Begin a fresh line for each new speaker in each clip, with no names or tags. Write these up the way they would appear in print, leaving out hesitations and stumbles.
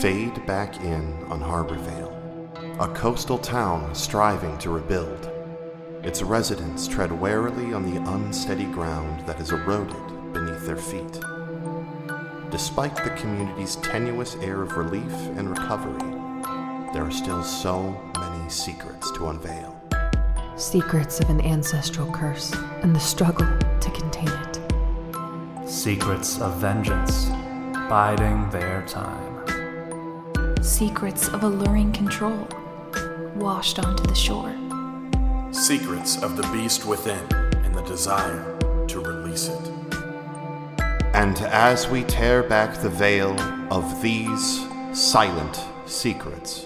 fade back in on Harborvale, a coastal town striving to rebuild. Its residents tread warily on the unsteady ground that has eroded beneath their feet. Despite the community's tenuous air of relief and recovery, there are still so many secrets to unveil.
Secrets of an ancestral curse and the struggle to contain it.
Secrets of vengeance, biding their time.
Secrets of alluring control, washed onto the shore.
Secrets of the beast within and the desire to release it.
And as we tear back the veil of these silent secrets,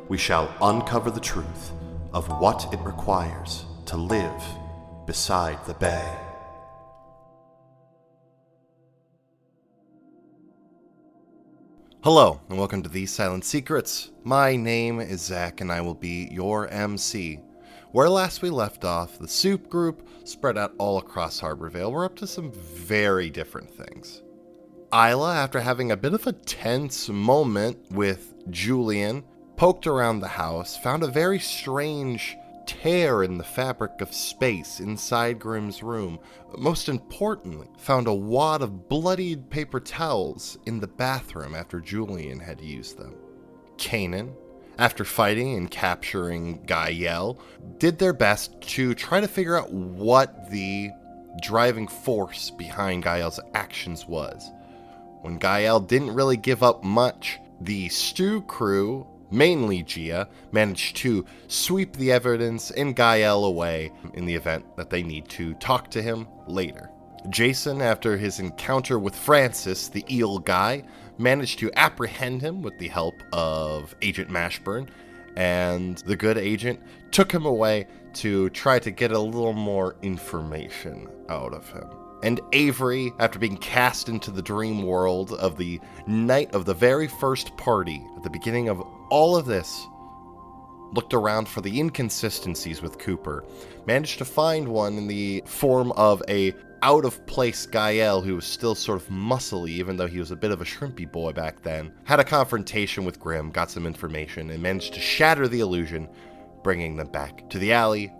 we shall uncover the truth of what it requires to live beside the bay. Hello, and welcome to These Silent Secrets. My name is Zach, and I will be your MC. Where last we left off, the soup group spread out all across Harborvale. We're up to some very different things. Isla, after having a bit of a tense moment with Julian, poked around the house, found a very strange tear in the fabric of space inside Grimm's room. Most importantly, found a wad of bloodied paper towels in the bathroom after Julian had used them. Kanan, after fighting and capturing Gael, did their best to try to figure out what the driving force behind Gael's actions was. When Gael didn't really give up much, the stew crew, mainly Gia, managed to sweep the evidence and Gael away in the event that they need to talk to him later. Jason, after his encounter with Francis, the eel guy, managed to apprehend him with the help of Agent Mashburn, and the good agent took him away to try to get a little more information out of him. And Avery, after being cast into the dream world of the night of the very first party, at the beginning of all of this, looked around for the inconsistencies with Cooper, managed to find one in the form of a out-of-place Gael who was still sort of muscly, even though he was a bit of a shrimpy boy back then, had a confrontation with Grimm, got some information, and managed to shatter the illusion, bringing them back to the alley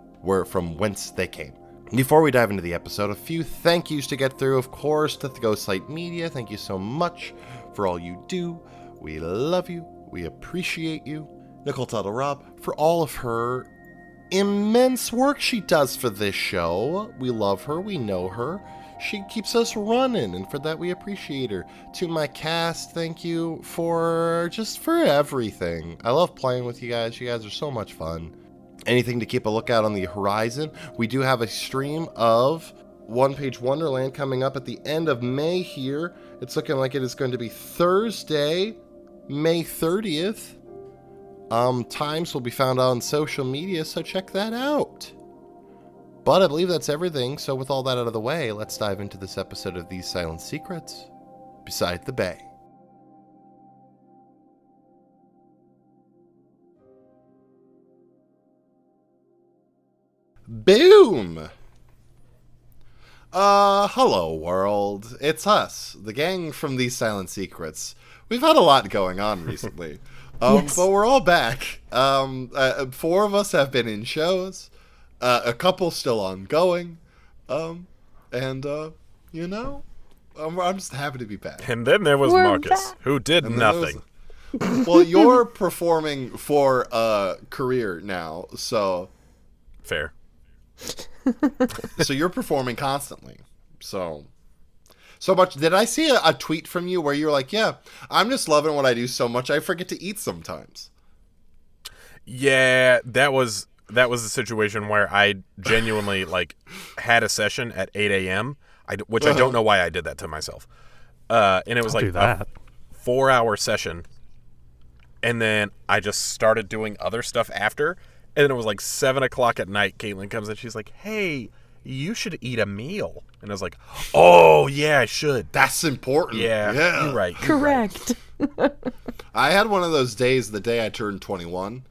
from whence they came. Before we dive into the episode, a few thank yous to get through. Of course, to the Ghostlight Media, thank you so much for all you do. We love you. We appreciate you. Nicole Tuttle-Robb for all of her immense work she does for this show. We love her. We know her. She keeps us running, and for that we appreciate her. To my cast, thank you for everything. I love playing with you guys. You guys are so much fun. Anything to keep a lookout on the horizon. We do have a stream of One Page One-derland coming up at the end of May here. It's looking like it is going to be Thursday, May 30th. Times will be found on social media, so check that out. But I believe that's everything, so with all that out of the way, let's dive into this episode of These Silent Secrets Beside the Bay. Boom! Hello world. It's us, the gang from These Silent Secrets. We've had a lot going on recently.
Yes.
But we're all back. 4 of us have been in shows. A couple still ongoing. I'm just happy to be back.
And then there was
We're
Marcus,
back.
who did nothing.
Well, you're performing for a career now, so
Fair.
so you're performing constantly. So much. Did I see a tweet from you where you're like, yeah, I'm just loving what I do so much I forget to eat sometimes?
Yeah, that was a situation where I genuinely had a session at 8 a.m., which I don't know why I did that to myself. And it was
Don't do that.
a 4-hour session, and then I just started doing other stuff after, and then it was 7 o'clock at night. Caitlin comes in, she's like, hey, you should eat a meal. And I was like, oh, yeah, I should.
That's important.
Yeah. You're right.
Correct.
I had one of those days the day I turned 21.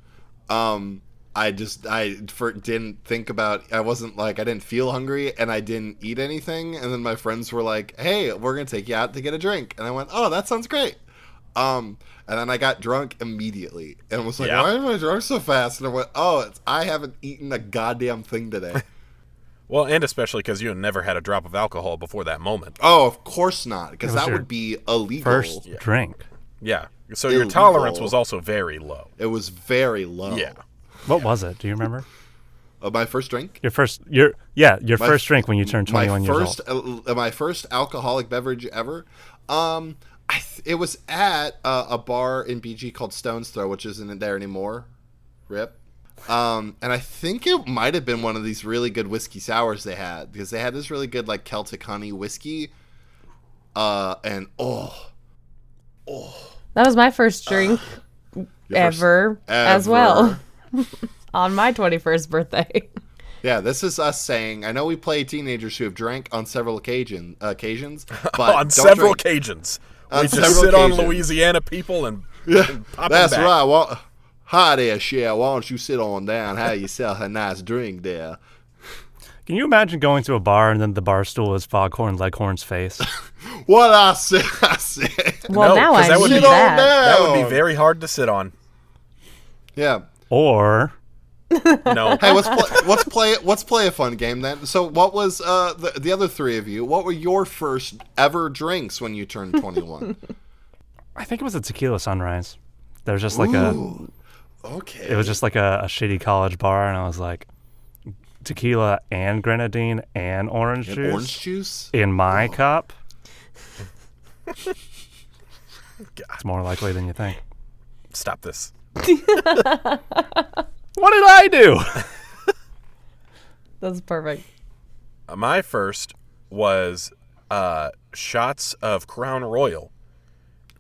I didn't think about, I didn't feel hungry and I didn't eat anything. And then my friends were like, hey, we're going to take you out to get a drink. And I went, oh, that sounds great. And then I got drunk immediately and was like,
Yeah.
why am I drunk so fast? And I went, I haven't eaten a goddamn thing today.
Well, and especially because you had never had a drop of alcohol before that moment.
Oh, of course not, because
It was
that
your
would be illegal.
First drink.
Yeah. So your
Illegal.
tolerance was also very low.
It was very low.
Yeah.
What was it? Do you remember?
My first drink?
Your first drink when you turned 21 years old.
My first alcoholic beverage ever. It was at a bar in BG called Stone's Throw, which isn't there anymore. RIP. And I think it might have been one of these really good whiskey sours they had, because they had this really good like Celtic honey whiskey. And
That was my first drink ever as well. On my 21st birthday.
Yeah, this is us saying, I know we play teenagers who have drank on several occasions, but
On
don't
several
drink.
occasions.
On
We just
several
sit on
occasions.
Louisiana people and pop
That's
them back.
right. Well, hi there, Cher. Why don't you sit on down? Have yourself a nice drink there.
Can you imagine going to a bar and then the bar stool is Foghorn Leghorn's face?
What I said.
Well,
No,
now
'cause
I
that would
need
be-
that.
That would be very hard to sit on.
Yeah.
Or
No.
Hey, let's play a fun game then. So, what was the other three of you? What were your first ever drinks when you turned 21?
I think it was a tequila sunrise. There was just like
Okay.
it was just like a shitty college bar, and I was like, tequila and grenadine and orange
And
juice
orange juice.
in my cup. It's more likely than you think.
Stop this.
What did I do?
That's perfect.
My first was shots of Crown Royal.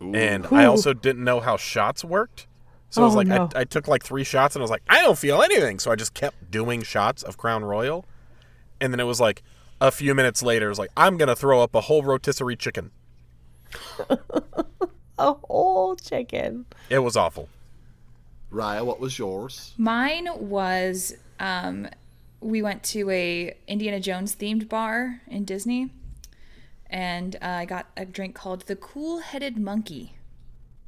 And I also didn't know how shots worked. So I was
Oh,
like,
no.
I took like 3 shots and I was like, I don't feel anything. So I just kept doing shots of Crown Royal. And then it was like a few minutes later, it was like, I'm going to throw up a whole rotisserie chicken.
A whole chicken.
It was awful.
Raya, what was yours?
Mine was we went to a Indiana Jones themed bar in Disney, and I got a drink called the Cool-Headed Monkey.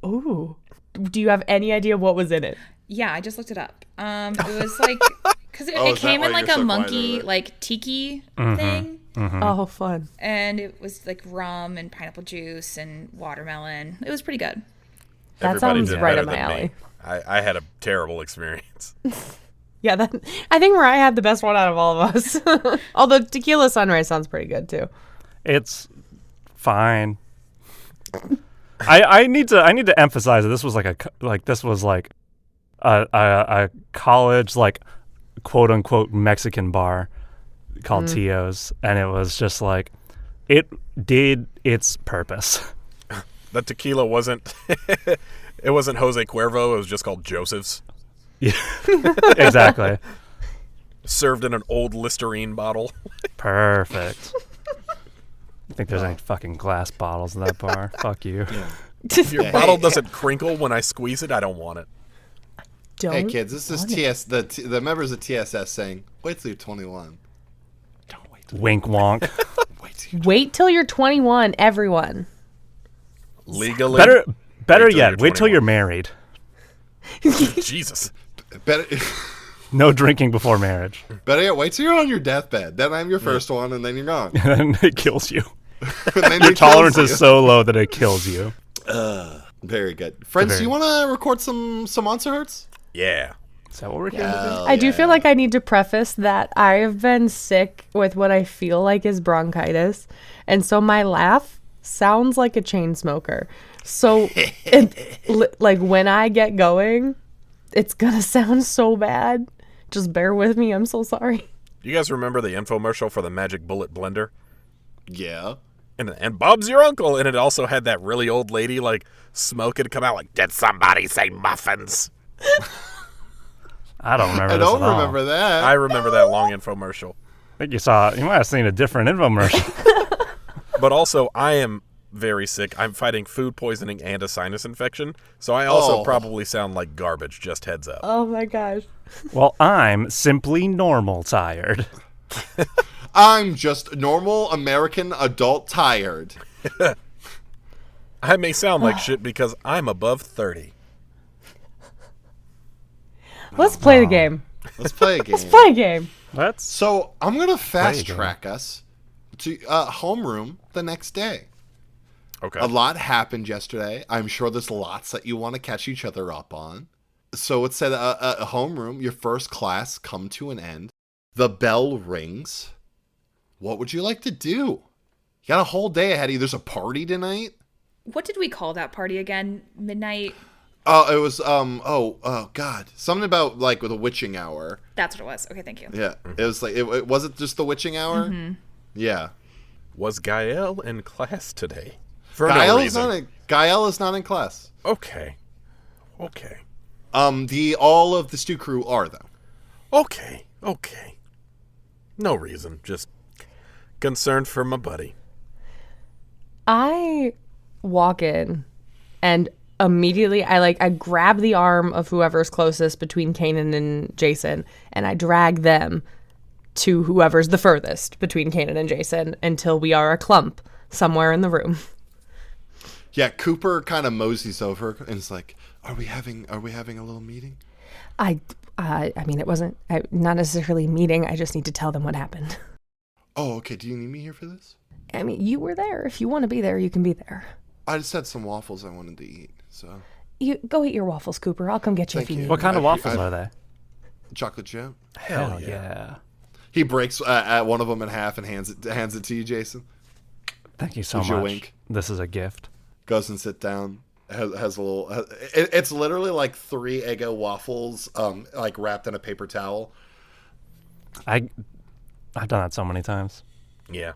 Ooh. Do you have any idea what was in it?
Yeah, I just looked it up. It was like because it,
Oh,
it
is that
came
why
in like
you're
a
so
monkey
quiet over it?
like tiki thing,
Oh, fun.
and it was like rum and pineapple juice and watermelon. It was pretty good.
That
Everybody
sounds
did
right
better
up my
than me.
alley.
I had a terrible experience.
Yeah, I think Mariah had the best one out of all of us. Although tequila sunrise sounds pretty good too.
It's fine. I need to emphasize that this was a college like quote unquote Mexican bar called Tio's, and it was just like it did its purpose.
The tequila wasn't it wasn't Jose Cuervo, it was just called Joseph's.
Yeah, exactly.
Served in an old Listerine bottle.
Perfect. I think there's any fucking glass bottles in that bar. Fuck you.
If your bottle doesn't crinkle when I squeeze it, I don't want it.
Don't.
Hey kids, this is the members of TSS saying, wait till you're 21. Don't wait.
Wink wonk.
Wait till you're 21, everyone.
Legally.
Better
till
yet,
you're
wait till
21.
you're married.
Jesus.
Better,
No drinking before marriage.
better yet, wait till you're on your deathbed. Then I'm your first one, and then you're gone.
And it kills you.
And then
Your
it kills
tolerance
you.
is so low that it kills you.
Very good. Friends, do you want to record some Monster Hearts?
Yeah.
Is that what we're doing?
I do feel like I need to preface that I've been sick with what I feel like is bronchitis. And so my laugh sounds like a chain smoker. So like when I get going, it's going to sound so bad. Just bear with me. I'm so sorry.
You guys remember the infomercial for the Magic Bullet Blender?
Yeah.
And Bob's your uncle. And it also had that really old lady like smoking come out like, did somebody say muffins?
I don't remember
I
this
don't
at all.
remember that.
I remember that long infomercial.
I think you might have seen a different infomercial.
But also, I am very sick. I'm fighting food poisoning and a sinus infection. So I also
Oh.
probably sound like garbage, just heads up.
Oh my gosh.
Well, I'm simply normal tired.
I'm just normal American adult tired.
I may sound like shit because I'm above 30.
Let's play the game.
Let's play a game.
Let's play a game.
Let's
So I'm gonna fast
game.
track us to homeroom the next day.
Okay.
A lot happened yesterday. I'm sure there's lots that you want to catch each other up on. So it said a homeroom, your first class come to an end. The bell rings. What would you like to do? You got a whole day ahead of you. There's a party tonight.
What did we call that party again? Midnight?
Oh, it was oh god, something about like with a witching hour.
That's what it was. Okay, thank you.
Yeah, it was like it wasn't just the witching hour.
Mm-hmm.
Yeah,
Was Gael in class today? For no
Gael
reason.
Gael is not in class.
Okay.
All of the stew crew are though.
Okay. No reason. Just concerned for my buddy.
I walk in and immediately I grab the arm of whoever's closest between Kanan and Jason, and I drag them to whoever's the furthest between Kanan and Jason until we are a clump somewhere in the room.
Yeah, Cooper kind of moseys over and is like, "Are we having a little meeting?"
I mean, it wasn't not necessarily a meeting. I just need to tell them what happened.
Oh, okay. Do you need me here for this?
I mean, you were there. If you want to be there, you can be there.
I just had some waffles I wanted to eat, so
You go eat your waffles, Cooper. I'll come get you
Thank
if you
you.
need.
What kind of
I-
waffles
I-
are they?
chocolate chip.
Hell yeah.
He breaks one of them in half and hands it to you, Jason.
Thank you so
Gives
much.
you a wink.
This is a gift.
Goes and sit down. Has a little. It's literally like 3 Eggo waffles, like wrapped in a paper towel.
I've done that so many times.
Yeah.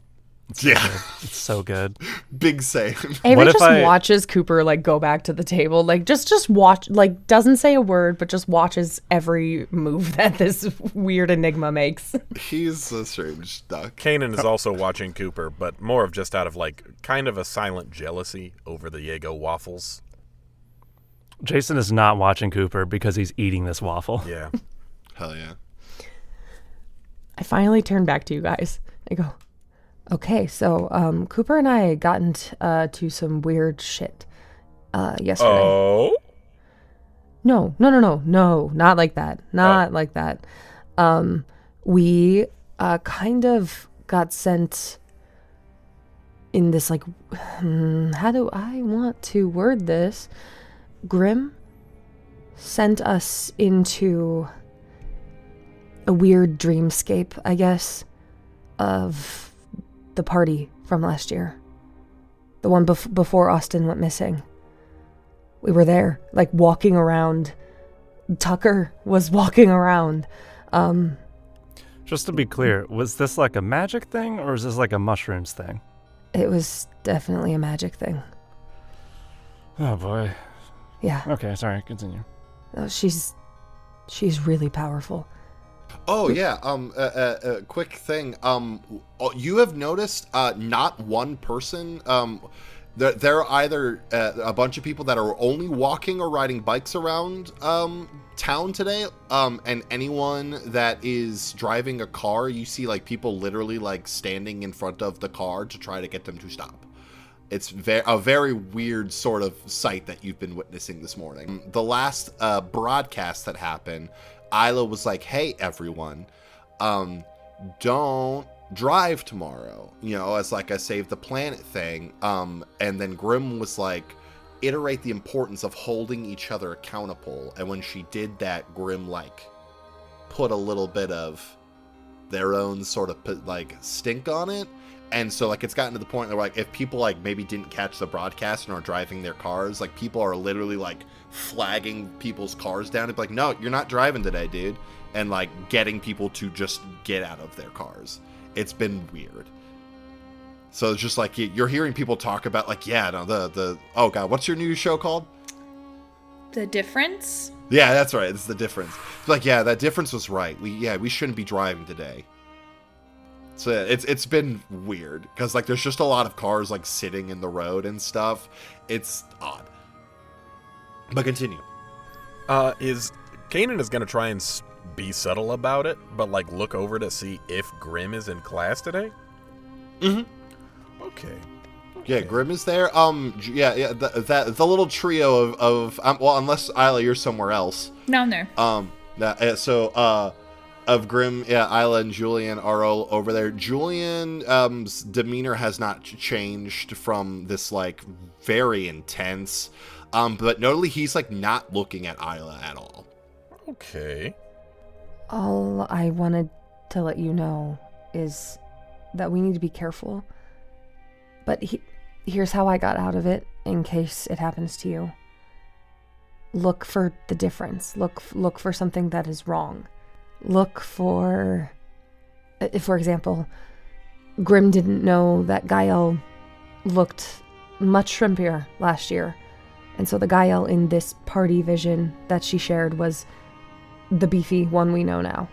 Yeah,
It's so good.
big same.
Avery
What if
just
I-
watches Cooper like go back to the table, like just watch, like doesn't say a word, but just watches every move that this weird enigma makes.
He's a strange duck.
Kanan is also watching Cooper, but more of just out of like kind of a silent jealousy over the Yago waffles.
Jason is not watching Cooper because he's eating this waffle.
Yeah.
Hell yeah.
I finally turn back to you guys. I go, okay, so Cooper and I got into some weird shit yesterday.
Oh?
No, not like that. Not like that. We kind of got sent in this, like, how do I want to word this? Grimm sent us into a weird dreamscape, I guess, of the party from last year. The one before Austin went missing. We were there, like, walking around. Tucker was walking around.
Just to be clear, was this like a magic thing or is this like a mushrooms thing?
It was definitely a magic thing.
Oh boy.
Yeah.
Okay, sorry, continue.
She's really powerful.
Oh yeah. Quick thing. You have noticed not one person. There are either a bunch of people that are only walking or riding bikes around town today, and anyone that is driving a car, you see like people literally like standing in front of the car to try to get them to stop. It's a very weird sort of sight that you've been witnessing this morning. The last broadcast that happened, Isla was like, "Hey everyone, don't drive tomorrow," as like a save the planet thing. And then Grimm was like, iterate the importance of holding each other accountable. And when she did that, Grimm like put a little bit of their own sort of like stink on it. And so like it's gotten to the point where like if people like maybe didn't catch the broadcast and are driving their cars, like people are literally like flagging people's cars down and be like, "No, you're not driving today, dude," and like getting people to just get out of their cars. It's been weird. So it's just like you're hearing people talk about like, yeah, no, the oh god, what's your new show called?
The Difference?
Yeah, that's right. It's The Difference. It's like, yeah, that difference was right. We shouldn't be driving today. So yeah, it's been weird because like there's just a lot of cars like sitting in the road and stuff. It's odd. But continue.
Is Kanan is gonna try and be subtle about it, but like look over to see if Grimm is in class today?
Mm-hmm. Yeah, Grim is there. The little trio of well, unless Isla, you're somewhere else.
No, I'm there.
Of Grim, yeah, Isla and Julian are all over there. Julian's demeanor has not changed from this like very intense, but notably he's like not looking at Isla at all.
Okay.
All I wanted to let you know is that we need to be careful. But here's how I got out of it, in case it happens to you. Look for the difference. Look for something that is wrong. Look for example, Grim didn't know that Gael looked much shrimpier last year. And so the Gael in this party vision that she shared was the beefy one we know now.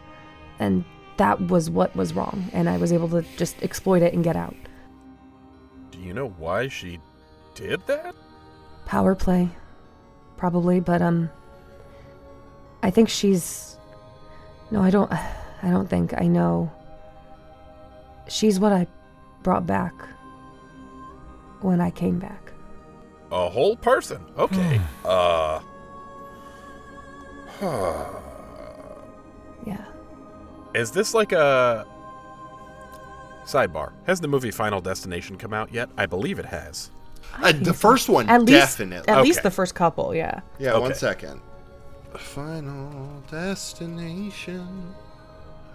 And that was what was wrong. And I was able to just exploit it and get out.
Do you know why she did that?
Power play, probably, but I think she's... No, I don't think. I know. She's what I brought back when I came back.
A whole person? Okay.
Yeah.
Is this like a... Sidebar. Has the movie Final Destination come out yet? I believe it has.
The first one,
At least,
definitely.
At least
Okay.
the first couple, yeah.
Yeah,
Okay.
1 second. Final Destination.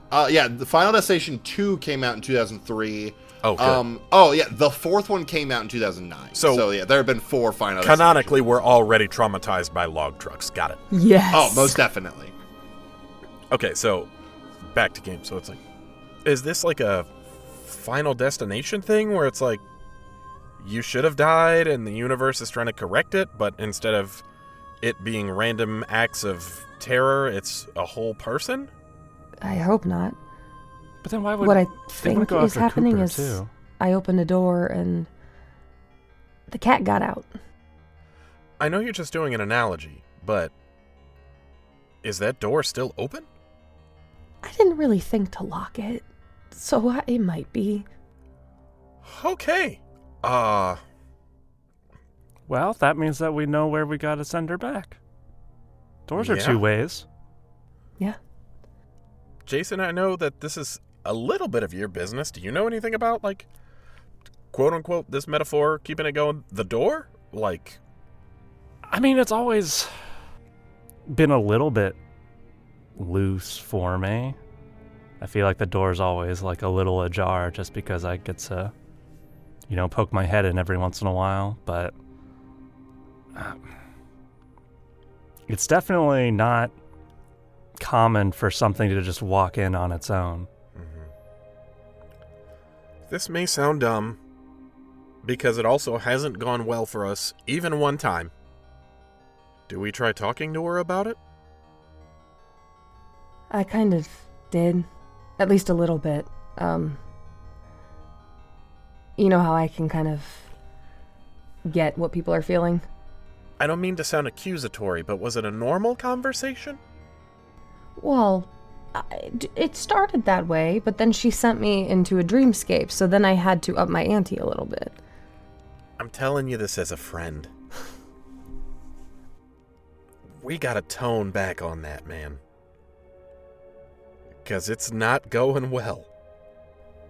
The Final Destination 2 came out in 2003.
Oh, good.
Yeah, the fourth one came out in 2009.
So
yeah, there have been 4 Final
Canonically, we're already traumatized by log trucks. Got it.
Yes.
Oh, most definitely.
Okay, so back to game. So it's like, is this like a Final Destination thing where it's like you should have died and the universe is trying to correct it, but instead of it being random acts of terror, it's a whole person?
I hope not.
But then why would
What I
they
think
would go
is
after
happening
Cooper,
is
too?
I opened a door and the cat got out.
I know you're just doing an analogy, but is that door still open?
I didn't really think to lock it, so it might be.
Okay.
Well, that means that we know where we gotta send her back. Doors are
Yeah.
2 ways.
Yeah.
Jason, I know that this is a little bit of your business. Do you know anything about, like, quote unquote, this metaphor, keeping it going, the door? Like,
I mean, it's always been a little bit loose for me. I feel like the door's always like a little ajar just because I get to, poke my head in every once in a while, but it's definitely not common for something to just walk in on its own.
this may sound dumb, because it also hasn't gone well for us even one time. Do we try talking to her about it?
I kind of did. At least a little bit. You know how I can kind of get what people are feeling?
I don't mean to sound accusatory, but was it a normal conversation?
Well, it started that way, but then she sent me into a dreamscape, so then I had to up my ante a little bit.
I'm telling you this as a friend. We gotta tone back on that, man. Because it's not going well.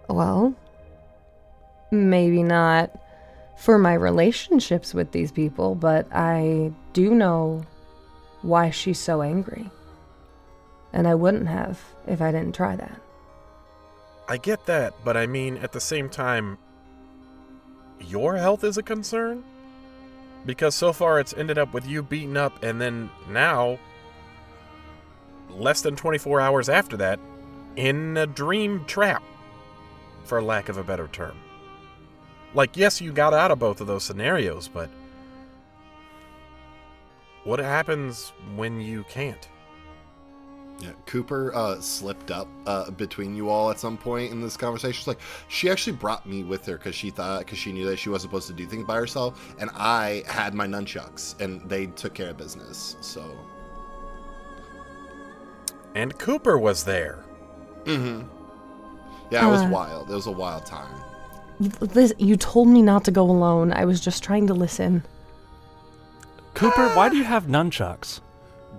Well, maybe not for my relationships with these people, but I do know why she's so angry. And I wouldn't have if I didn't try that.
I get that, but I mean, at the same time, your health is a concern? Because so far it's ended up with you beaten up, and then now, less than 24 hours after that, in a dream trap, for lack of a better term. Like, yes, you got out of both of those scenarios, but what happens when you can't?
Yeah, Cooper slipped up between you all at some point in this conversation. She's like, she actually brought me with her because she knew that she wasn't supposed to do things by herself, and I had my nunchucks, and they took care of business. So,
And Cooper was there.
yeah, it was wild. It was a wild time.
You told me not to go alone. I was just trying to listen.
Cooper, why do you have nunchucks?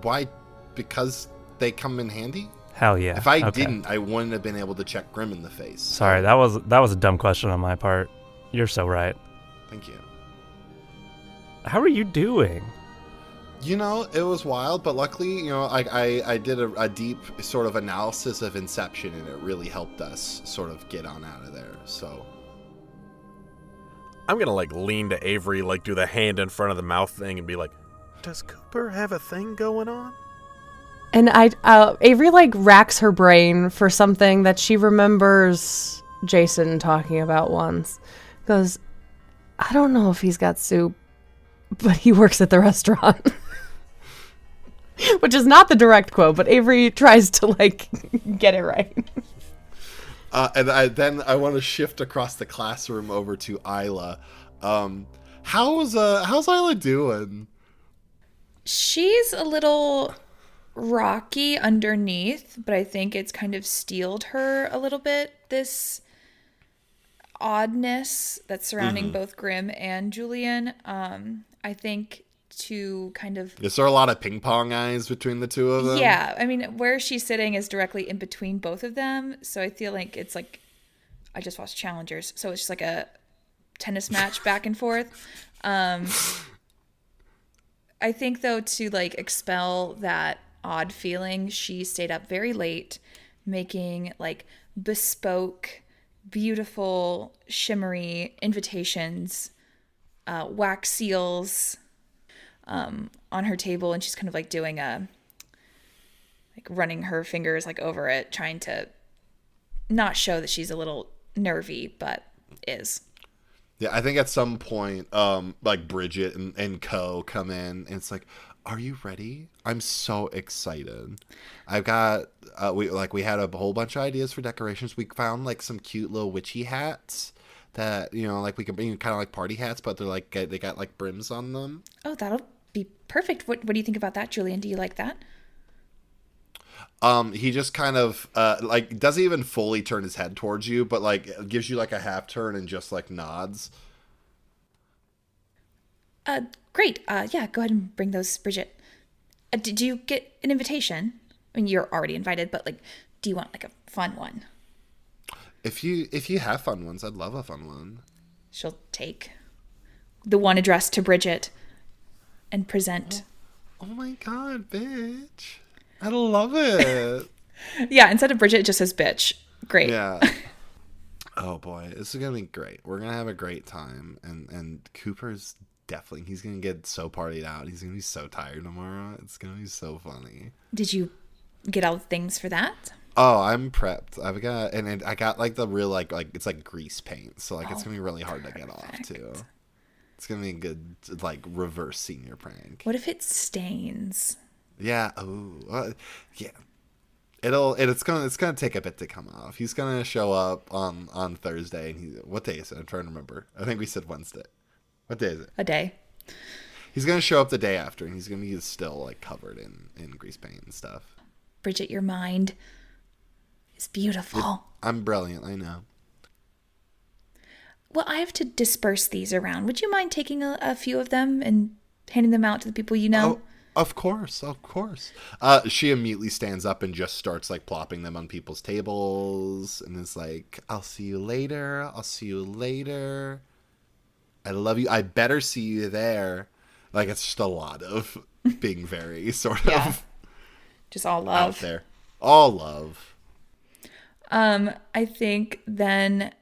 Why? Because they come in handy?
Hell yeah.
If I
Okay.
didn't, I wouldn't have been able to check Grim in the face.
Sorry, that was a dumb question on my part. You're so right.
Thank you.
How are you doing?
You know, it was wild, but luckily, you know, I did a deep sort of analysis of Inception, and it really helped us sort of get on out of there. So
I'm gonna like lean to Avery, like do the hand in front of the mouth thing, and be like, "Does Cooper have a thing going on?"
And Avery like racks her brain for something that she remembers Jason talking about once. Goes, I don't know if he's got soup, but he works at the restaurant. Which is not the direct quote, but Avery tries to like get it right.
Then I want to shift across the classroom over to Isla. How's Isla doing?
She's a little rocky underneath, but I think it's kind of steeled her a little bit, this oddness that's surrounding both Grim and Julian. I think to kind of...
Is there a lot of ping pong eyes between the two of them?
Yeah, I mean, where she's sitting is directly in between both of them, so I feel like it's like... I just watched Challengers, so it's just like a tennis match back and forth. I think, though, to like expel that odd feeling, she stayed up very late making like bespoke, beautiful, shimmery invitations, wax seals on her table, and she's kind of like doing a like running her fingers like over it, trying to not show that she's a little nervy, but is.
Yeah, I think at some point, like Bridget and Co come in, and it's like, "Are you ready? I'm so excited. I've got we had a whole bunch of ideas for decorations. We found like some cute little witchy hats that, you know, like we can bring kind of like party hats, but they're like they got like brims on them.
Oh, that'll be perfect. What do you think about that, Julian? Do you like that?
He just kind of like doesn't even fully turn his head towards you, but like gives you like a half turn and just like nods.
Great. Yeah, go ahead and bring those, Bridget. Did you get an invitation? I mean, you're already invited, but like, do you want like a fun one?
If you have fun ones, I'd love a fun one.
She'll take the one addressed to Bridget and present.
Oh my god, bitch. I love it.
Yeah, instead of Bridget, it just says bitch. Great.
Yeah. Oh boy, this is gonna be great. We're gonna have a great time, and Cooper's definitely, he's gonna get so partied out. He's gonna be so tired tomorrow. It's gonna be so funny.
Did you get all the things for that?
Oh, I'm prepped. I've got and I got like the real like it's like grease paint, so like it's gonna be really hard to get off too. It's gonna be a good like reverse senior prank.
What if it stains?
Yeah. Oh. Yeah. It's gonna take a bit to come off. He's gonna show up on Thursday. And what day is it? I'm trying to remember. I think we said Wednesday. What day is it?
A day.
He's gonna show up the day after, and he's gonna be still like covered in grease paint and stuff.
Bridget, your mind is beautiful.
I'm brilliant. I know.
Well, I have to disperse these around. Would you mind taking a few of them and handing them out to the people you know?
Oh, of course. She immediately stands up and just starts like plopping them on people's tables, and is like, "I'll see you later. I'll see you later. I love you. I better see you there." Like, it's just a lot of being very sort of
just all love
out there. All love.
I think then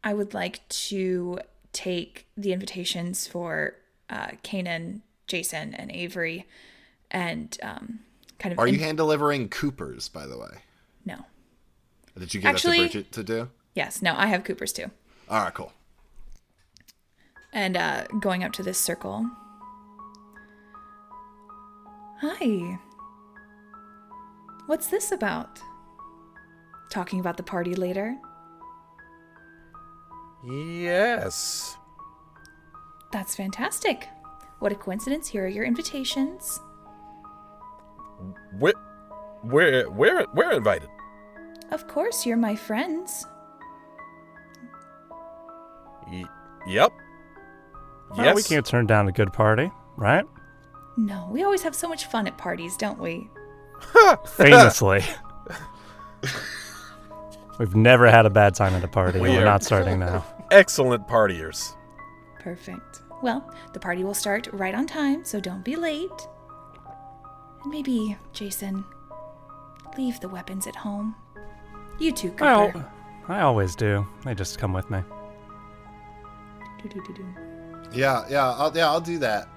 I would like to take the invitations for Kanan, Jason, and Avery, and kind of...
Are you hand delivering Cooper's, by the way?
No.
Did you give that to Bridget to do?
Yes. No, I have Cooper's too.
All right, cool.
And going up to this circle. Hi. What's this about? Talking about the party later?
Yes.
That's fantastic. What a coincidence. Here are your invitations.
We're invited.
Of course, you're my friends.
Yep.
Well, we can't turn down a good party, right?
No, we always have so much fun at parties, don't we?
Famously. We've never had a bad time at a party. We're not starting now.
Excellent partiers.
Perfect. Well, the party will start right on time, so don't be late. And maybe, Jason, leave the weapons at home. You too, Cooper.
Well, I always do. They just come with me.
Yeah, I'll do that.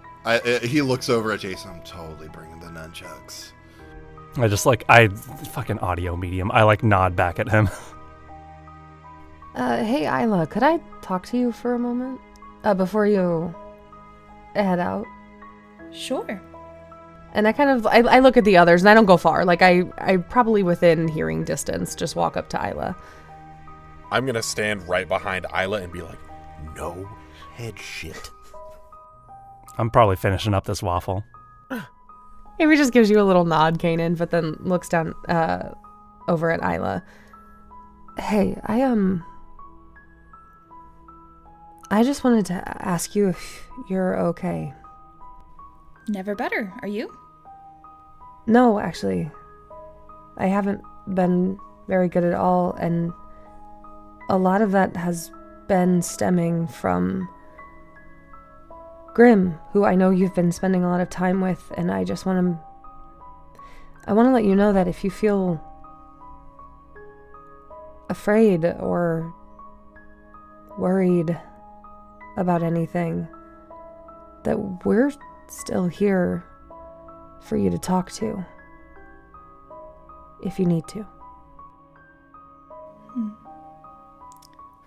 He looks over at Jason. I'm totally bringing the nunchucks.
I fucking audio medium. I nod back at him.
Hey, Isla, could I talk to you for a moment? Before you head out?
Sure.
And I look at the others, and I don't go far. I probably within hearing distance, just walk up to Isla.
I'm going to stand right behind Isla and be like, no head shit.
I'm probably finishing up this waffle.
Avery just gives you a little nod, Kanan, but then looks down over at Isla.
Hey, I just wanted to ask you if you're okay.
Never better, are you?
No, actually. I haven't been very good at all, and a lot of that has been stemming from Grim, who I know you've been spending a lot of time with, and I want to let you know that if you feel afraid or worried about anything, that we're still here for you to talk to if you need to.
Well,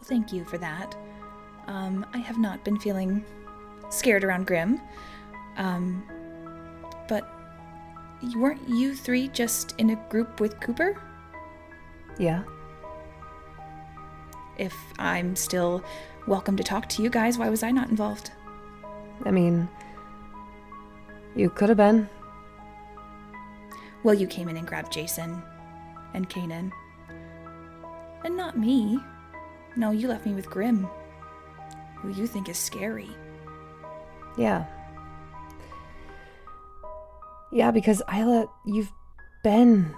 thank you for that. I have not been feeling scared around Grim. But weren't you three just in a group with Cooper?
Yeah.
If I'm still welcome to talk to you guys, why was I not involved?
I mean, you could have been.
Well, you came in and grabbed Jason and Kanan. And not me. No, you left me with Grim, who you think is scary.
Yeah. Yeah, because Isla, you've been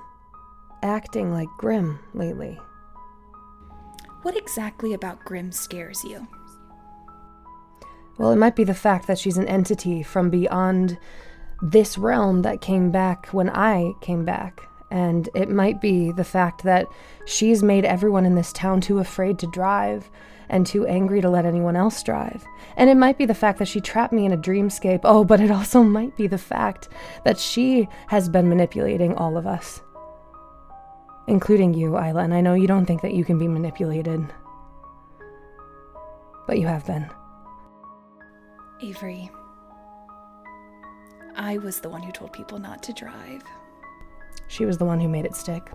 acting like Grim lately.
What exactly about Grim scares you?
Well, it might be the fact that she's an entity from beyond this realm that came back when I came back. And it might be the fact that she's made everyone in this town too afraid to drive and too angry to let anyone else drive. And it might be the fact that she trapped me in a dreamscape. Oh, but it also might be the fact that she has been manipulating all of us. Including you, Isla, and I know you don't think that you can be manipulated. But you have been.
Avery, I was the one who told people not to drive.
She was the one who made it stick.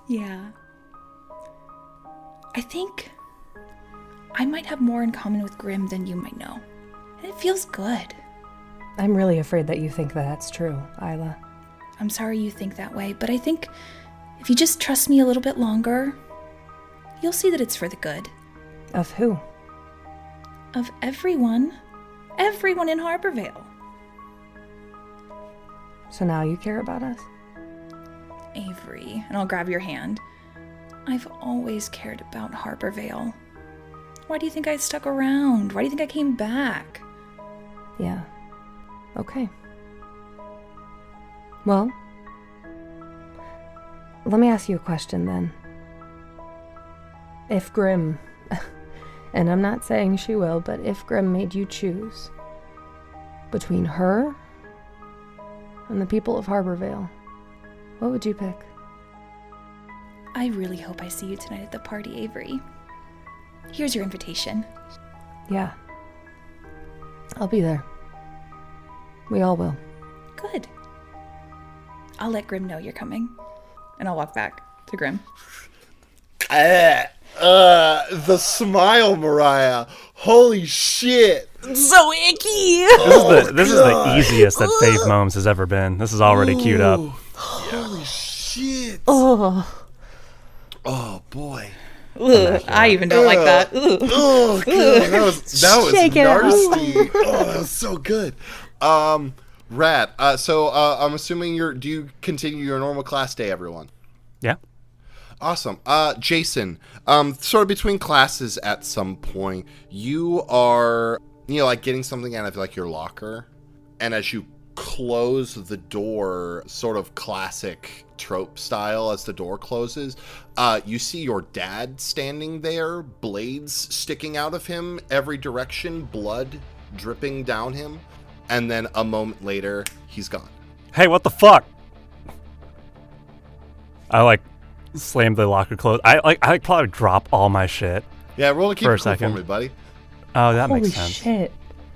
Yeah. I think I might have more in common with Grim than you might know. And it feels good.
I'm really afraid that you think that that's true, Isla.
I'm sorry you think that way, but I think if you just trust me a little bit longer, you'll see that it's for the good.
Of who?
Of everyone. Everyone in Harborvale.
So now you care about us?
Avery, and I'll grab your hand. I've always cared about Harborvale. Why do you think I stuck around? Why do you think I came back?
Yeah. Okay. Well, let me ask you a question then. If Grim, and I'm not saying she will, but if Grim made you choose between her and the people of Harborvale, what would you pick?
I really hope I see you tonight at the party, Avery. Here's your invitation.
Yeah. I'll be there. We all will.
Good. I'll let Grim know you're coming. And I'll walk back to Grim.
The smile, Mariah. Holy shit.
So icky.
This is the easiest that Faith Momes has ever been. This is already queued up.
Holy shit.
Oh.
Oh, boy.
Ugh, I even don't like that. Ugh.
Oh, God, that was
Shake it out.
nasty. Oh, that was so good. Rat. So I'm assuming do you continue your normal class day, everyone?
Yeah.
Awesome. Jason, sort of between classes at some point, you are, like getting something out of like your locker, and as you close the door, sort of classic trope style, as the door closes, you see your dad standing there, blades sticking out of him every direction, blood dripping down him, and then a moment later, he's gone.
Hey, what the fuck? I slammed the locker closed. I probably drop all my shit.
Yeah, roll to keep
For a
it cool
second.
for me, buddy.
Oh, that
Holy
makes sense.
shit.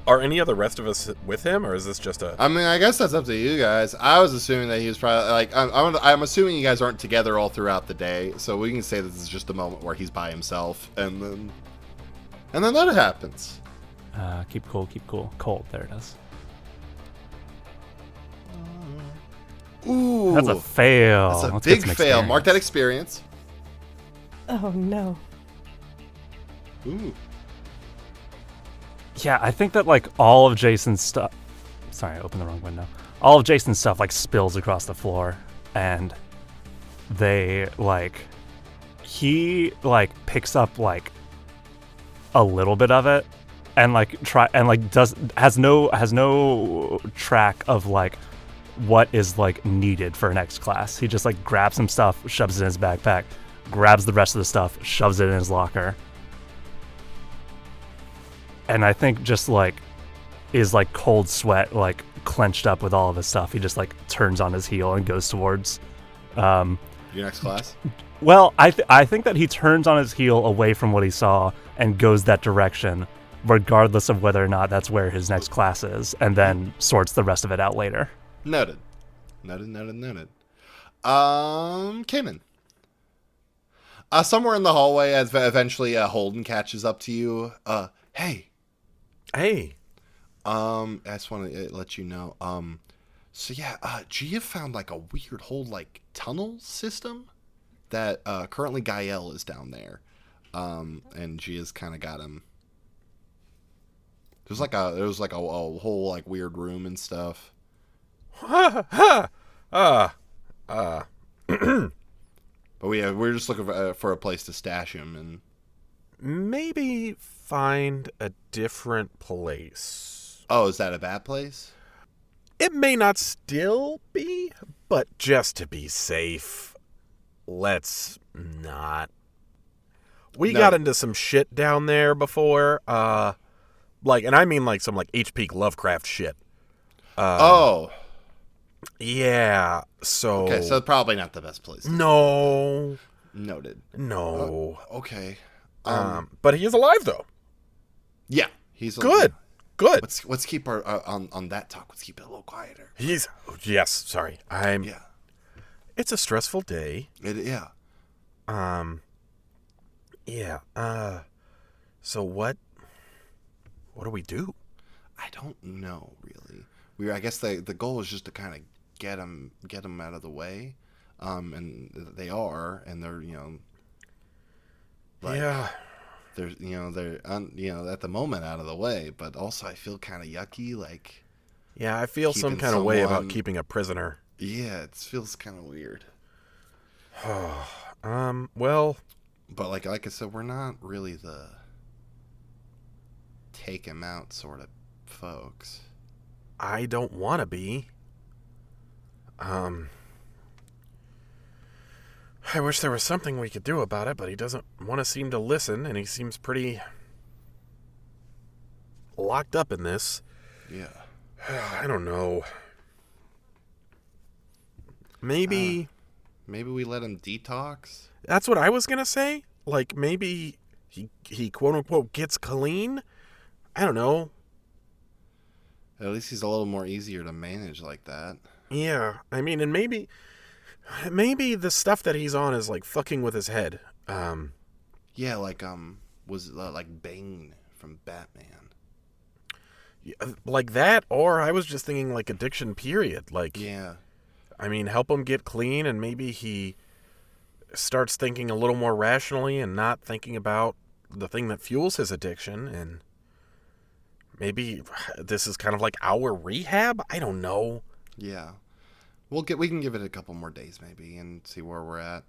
Are any of the rest of us with him, or is this just a...
I mean, I guess that's up to you guys. I was assuming that he was probably I'm assuming you guys aren't together all throughout the day, so we can say this is just a moment where he's by himself, and then that happens.
Keep cool, keep cool. Cold, there it is.
Ooh,
That's a fail.
That's a
Let's get
big
some
fail. Mark that
experience.
experience.
Oh no.
Ooh.
Yeah, I think that all of Jason's stuff. Sorry, I opened the wrong window. All of Jason's stuff spills across the floor, and they he picks up a little bit of it, and has no track of what is needed for next class. He just grabs some stuff, shoves it in his backpack, grabs the rest of the stuff, shoves it in his locker. And I think just is cold sweat clenched up with all of his stuff. He just turns on his heel and goes towards
Your next class?
well, I think that he turns on his heel away from what he saw and goes that direction, regardless of whether or not that's where his next class is, and then sorts the rest of it out later.
Noted. Kanan. Somewhere in the hallway, as eventually Holden catches up to you. Hey. I just want to let you know. So yeah, Gia found a weird whole tunnel system that currently Gael is down there, and Gia's kind of got him. There was a whole weird room and stuff. But we're just looking for a place to stash him, and
Maybe find a different place.
oh, is that a bad place?
It may not still be, but just to be safe, let's not. We
No.
got into some shit down there before, and I mean some HP Lovecraft shit.
Oh,
Yeah, so...
okay, so probably not the best place.
No.
Noted.
No.
Okay.
But he is alive, though.
Yeah, he's
Good. Good.
Let's keep our on that talk. Let's keep it a little quieter.
He's... Yes, sorry.
Yeah.
It's a stressful day.
Yeah.
Yeah. So what do we do?
I don't know really. I guess the goal is just to kind of get them out of the way, and they are, and they're
Yeah.
they're at the moment out of the way, but also I feel kind of yucky,
Yeah, I feel some
keeping
kind of way about
someone-
keeping a prisoner.
yeah, it feels kind of weird.
Well,
But like I said, we're not really the take him out sort of folks.
I don't want to be. I wish there was something we could do about it, but he doesn't want to seem to listen, and he seems pretty locked up in this.
Yeah.
I don't know. Maybe
we let him detox.
that's what I was gonna say. Maybe he quote unquote gets clean. I don't know.
At least he's a little more easier to manage like that.
Yeah, I mean, and maybe the stuff that he's on is fucking with his head.
Yeah, was Bane from Batman.
Like that, or I was just thinking addiction period.
Yeah.
I mean, help him get clean, and maybe starts thinking a little more rationally and not thinking about the thing that fuels his addiction, and maybe this is kind of like our rehab. I don't know.
Yeah. We can give it a couple more days maybe and see where we're at.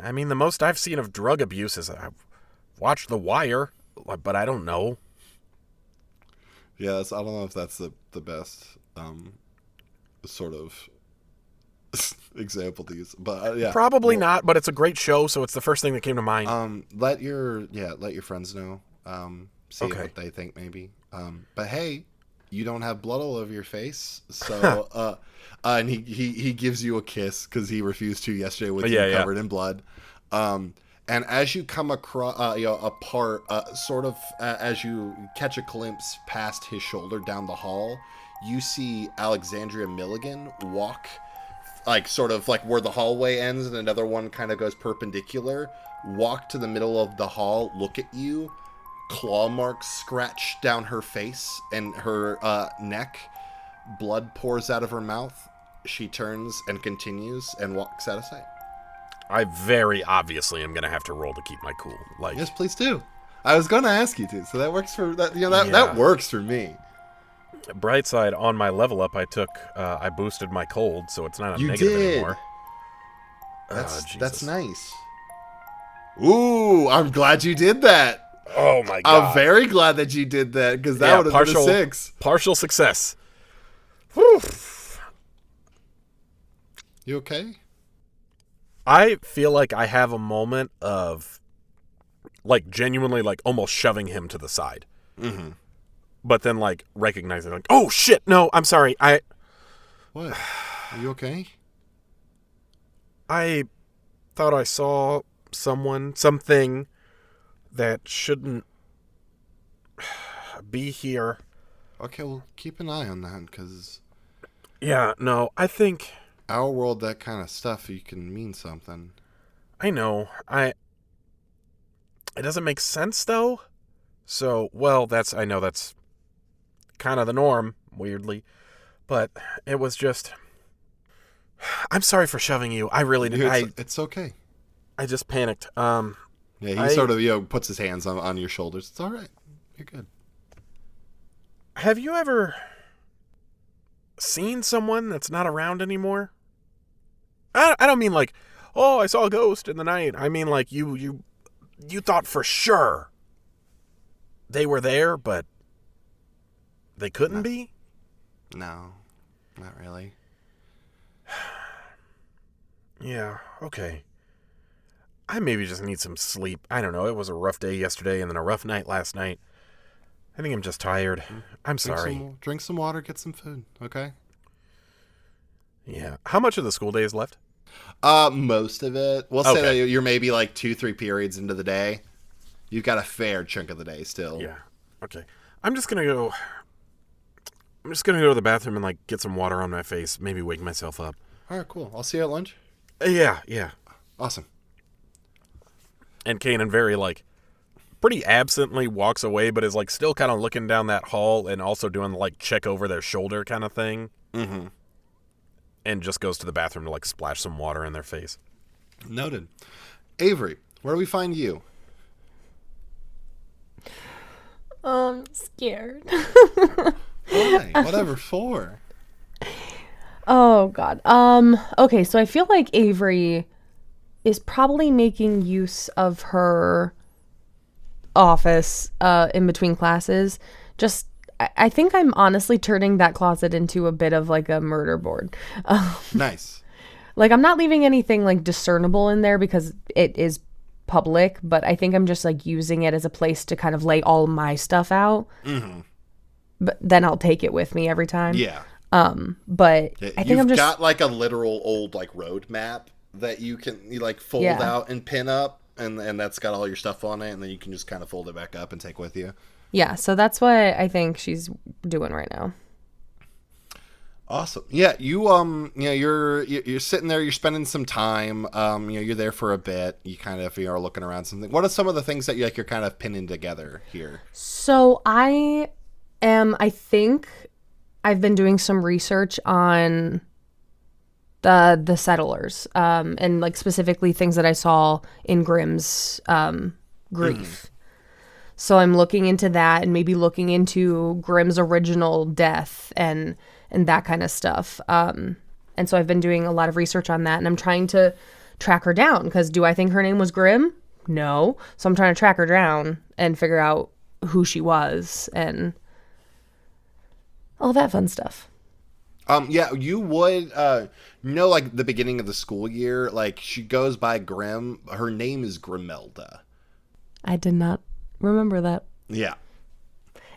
I mean, the most I've seen of drug abuse is I've watched The Wire, but I don't know.
Yeah, I don't know if that's the best sort of example to use, but yeah,
Probably not, but it's a great show, so it's the first thing that came to mind.
Let your friends know. See
Okay.
what they think maybe. But hey, you don't have blood all over your face, so and he gives you a kiss because he refused to yesterday with you covered in blood. And as you come across, apart, sort of as you catch a glimpse past his shoulder down the hall, you see Alexandria Milligan walk, like sort of like where the hallway ends and another one kind of goes perpendicular, walk to the middle of the hall, look at you, claw marks scratch down her face and her neck, blood pours out of her mouth. She turns and continues and walks out of sight.
I very obviously am going to have to roll to keep my cool. Like,
Yes, please do. I was going to ask you to, so that works for that. That works for me.
bright side, on my level up, I boosted my cold, so it's not a
You
negative
did.
anymore.
That's
Jesus.
nice. Ooh, I'm glad you did that.
Oh my god!
I'm very glad that you did that because that would have been a 6.
Partial success. Whew.
You okay?
I feel like I have a moment of, like, genuinely, like, almost shoving him to the side.
Mm-hmm.
But then, like, recognizing, like, oh, shit, no, I'm sorry.
What? Are you okay?
I thought I saw something that shouldn't be here.
Okay, well, keep an eye on that because
Yeah, no, I think...
our world, that kind of stuff, you can mean something.
I know. It doesn't make sense, though. So, well, I know that's kind of the norm, weirdly. But it was just... I'm sorry for shoving you. I really didn't.
It's okay.
I just panicked.
Yeah, he sort of puts his hands on your shoulders. It's all right. You're good.
Have you ever seen someone that's not around anymore? I don't mean like, oh, I saw a ghost in the night. I mean like you thought for sure they were there, but they couldn't be?
No, not really.
Yeah, okay. I maybe just need some sleep. I don't know. It was a rough day yesterday and then a rough night last night. I think I'm just tired. I'm sorry.
Drink some water, get some food, okay?
Yeah. How much of the school day is left?
Most of it. We'll say that you're maybe like 2-3 periods into the day. You've got a fair chunk of the day still.
Yeah. Okay. I'm just gonna go to the bathroom and like get some water on my face. Maybe wake myself up.
All right, cool. I'll see you at lunch.
Yeah.
Awesome.
And Kanan very like pretty absently walks away, but is like still kind of looking down that hall and also doing like check over their shoulder kind of thing.
Mm-hmm.
And just goes to the bathroom to like splash some water in their face.
Noted. Avery, where do we find you?
Scared.
Why? Whatever for?
Oh god. Okay, so I feel like Avery is probably making use of her office in between classes. Just I think I'm honestly turning that closet into a bit of like a murder board.
Nice.
Like I'm not leaving anything like discernible in there because it is public, but I think I'm just like using it as a place to kind of lay all my stuff out.
Mm-hmm.
But then I'll take it with me every time.
Yeah.
But I think I'm just
got like a literal old like road map that you like fold out and pin up, and that's got all your stuff on it, and then you can just kind of fold it back up and take with you.
Yeah, so that's what I think she's doing right now.
Awesome. Yeah, you're sitting there, you're spending some time, you're there for a bit, you kind of are looking around something. What are some of the things that you're kind of pinning together here?
So I think I've been doing some research on
the settlers, and like specifically things that I saw in Grimm's grief. So I'm looking into that and maybe looking into Grimm's original death and that kind of stuff. And so I've been doing a lot of research on that, and I'm trying to track her down, because do I think her name was Grimm? No. So I'm trying to track her down and figure out who she was and all that fun stuff.
Yeah, you would know, like, the beginning of the school year, like, she goes by Grimm. Her name is Grimelda.
I did not remember that.
Yeah.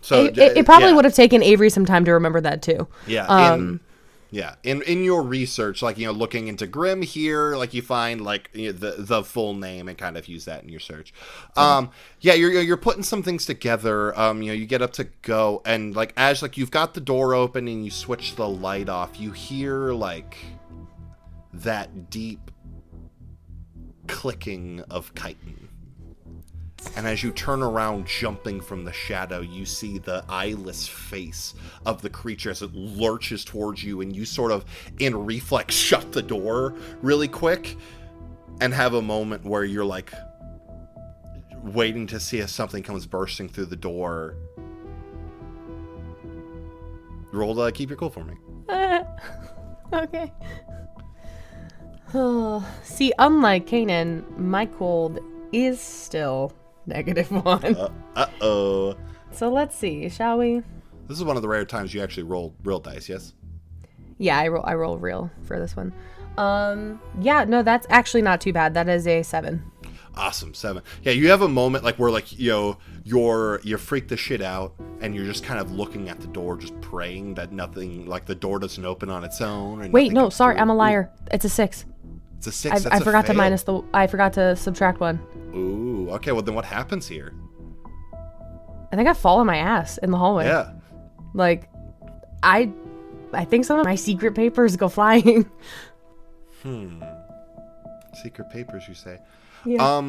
So
it probably would have taken Avery some time to remember that too.
Yeah. In your research, like, you know, looking into Grimm here, like, you find, like, you know, the full name and kind of use that in your search. Yeah, you're putting some things together. You know, you get up to go, and, like, as, like, you've got the door open and you switch the light off, you hear, like, that deep clicking of chitin. And as you turn around, jumping from the shadow, you see the eyeless face of the creature as it lurches towards you, and you sort of, in reflex, shut the door really quick and have a moment where you're, like, waiting to see if something comes bursting through the door. Roll to keep your cool for me.
Okay. Oh, see, unlike Kanan, my cold is still -1.
Uh-oh.
So let's see, shall we?
This is one of the rare times you actually roll real dice, yes?
Yeah, I roll real for this one. Yeah, no, that's actually not too bad. That is a 7.
Awesome, 7. Yeah, you have a moment, like, where, like, you know, you're freaked the shit out, and you're just kind of looking at the door, just praying that nothing, like, the door doesn't open on its own. And
wait, no, sorry, I'm a liar. It's a 6.
It's a 6.
I forgot to I forgot to subtract 1.
Ooh, okay, well, then what happens here?
I think I fall on my ass in the hallway.
Yeah.
Like, I think some of my secret papers go flying.
Secret papers, you say?
Yeah.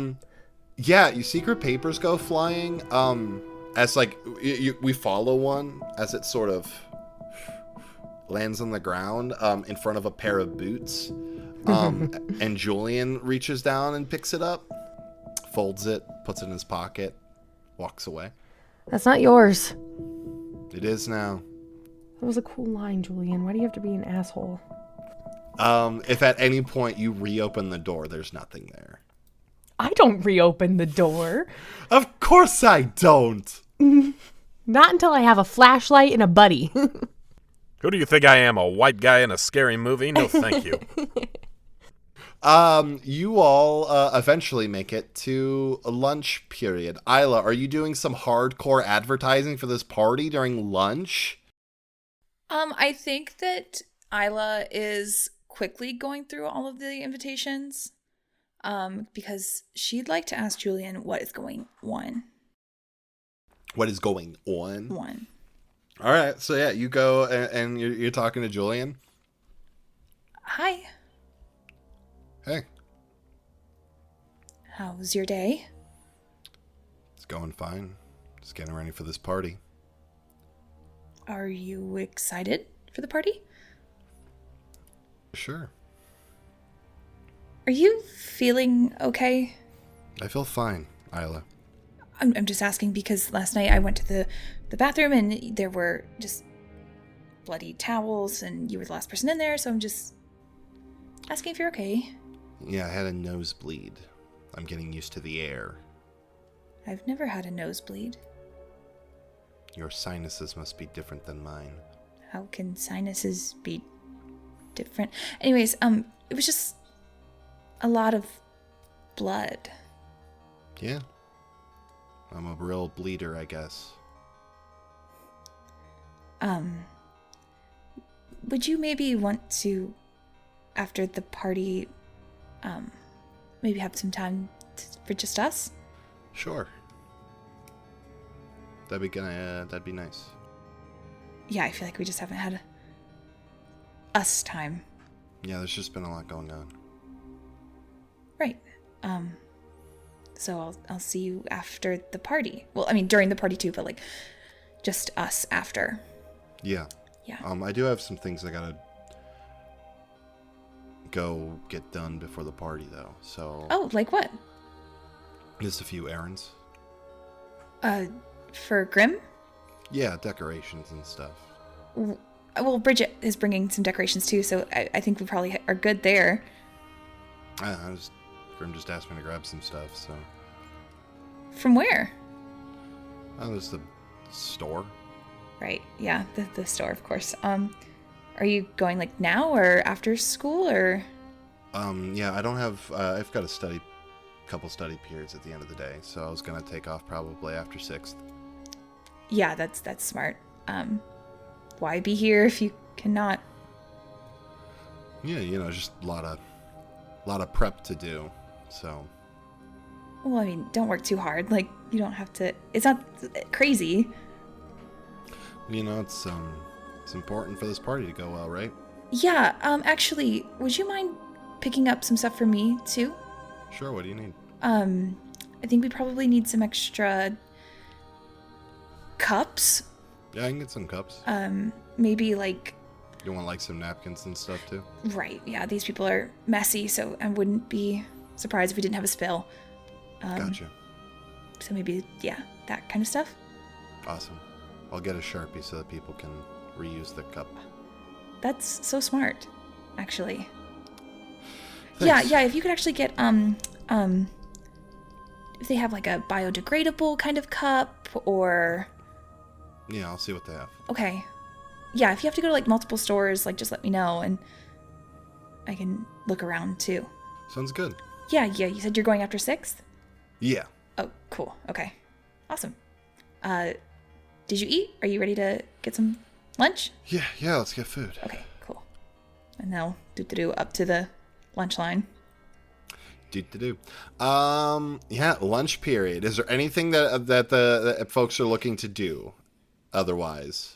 Yeah, your secret papers go flying. As, like, we follow one as it sort of lands on the ground, in front of a pair of boots. And Julian reaches down and picks it up, folds it, puts it in his pocket, walks away.
That's not yours.
It is now.
That was a cool line, Julian. Why do you have to be an asshole?
If at any point you reopen the door, there's nothing there.
I don't reopen the door.
Of course I don't.
Not until I have a flashlight and a buddy.
Who do you think I am, a white guy in a scary movie? No, thank you.
You all eventually make it to a lunch period. Isla, are you doing some hardcore advertising for this party during lunch?
I think that Isla is quickly going through all of the invitations, because she'd like to ask Julian what is going on.
What is going on?
One.
All right, so yeah, you go and you're talking to Julian.
Hi.
Hey.
How's your day?
It's going fine. Just getting ready for this party.
Are you excited for the party?
Sure.
Are you feeling okay?
I feel fine, Isla.
I'm just asking because last night I went to the bathroom and there were just bloody towels and you were the last person in there, so I'm just asking if you're okay.
Yeah, I had a nosebleed. I'm getting used to the air.
I've never had a nosebleed.
Your sinuses must be different than mine.
How can sinuses be different? Anyways, it was just a lot of blood.
Yeah. I'm a real bleeder, I guess.
Would you maybe want to, after the party, maybe have some time for just us?
Sure. That'd be nice.
Yeah, I feel like we just haven't had us time.
Yeah, there's just been a lot going on.
Right. So I'll see you after the party. Well, I mean during the party too, but like just us after.
Yeah.
Yeah.
I do have some things I gotta go get done before the party, though. So
Oh, like what?
just a few errands.
For Grim?
Yeah, decorations and stuff.
Well, Bridget is bringing some decorations too, so I think we probably are good there.
Grim just asked me to grab some stuff, so.
From where?
Oh, there's the store.
Right, yeah, the store, of course. Are you going like now or after school or?
Yeah, I don't have. I've got a couple study periods at the end of the day, so I was gonna take off probably after 6th.
Yeah, that's smart. Why be here if you cannot?
Yeah, just a lot of prep to do. So.
Well, I mean, don't work too hard. Like, you don't have to. It's not crazy.
It's important for this party to go well, right?
Yeah. Actually, would you mind picking up some stuff for me too?
Sure. What do you need?
I think we probably need some extra cups.
Yeah, I can get some cups.
Maybe like.
You want like some napkins and stuff too?
Right. Yeah. These people are messy, so I wouldn't be surprised if we didn't have a spill.
Gotcha.
So maybe, yeah, that kind of stuff.
Awesome. I'll get a Sharpie so that people can reuse the cup.
That's so smart, actually.
Thanks.
Yeah, if you could actually get, if they have like a biodegradable kind of cup or...
Yeah, I'll see what they have.
Okay. Yeah, if you have to go to like multiple stores, like just let me know and I can look around too.
Sounds good.
Yeah, you said you're going after 6th?
Yeah.
Oh, cool. Okay. Awesome. Did you eat? Are you ready to get some lunch?
Yeah, let's get food.
Okay, cool. And now, up to the lunch line.
Yeah, lunch period. Is there anything that the folks are looking to do otherwise?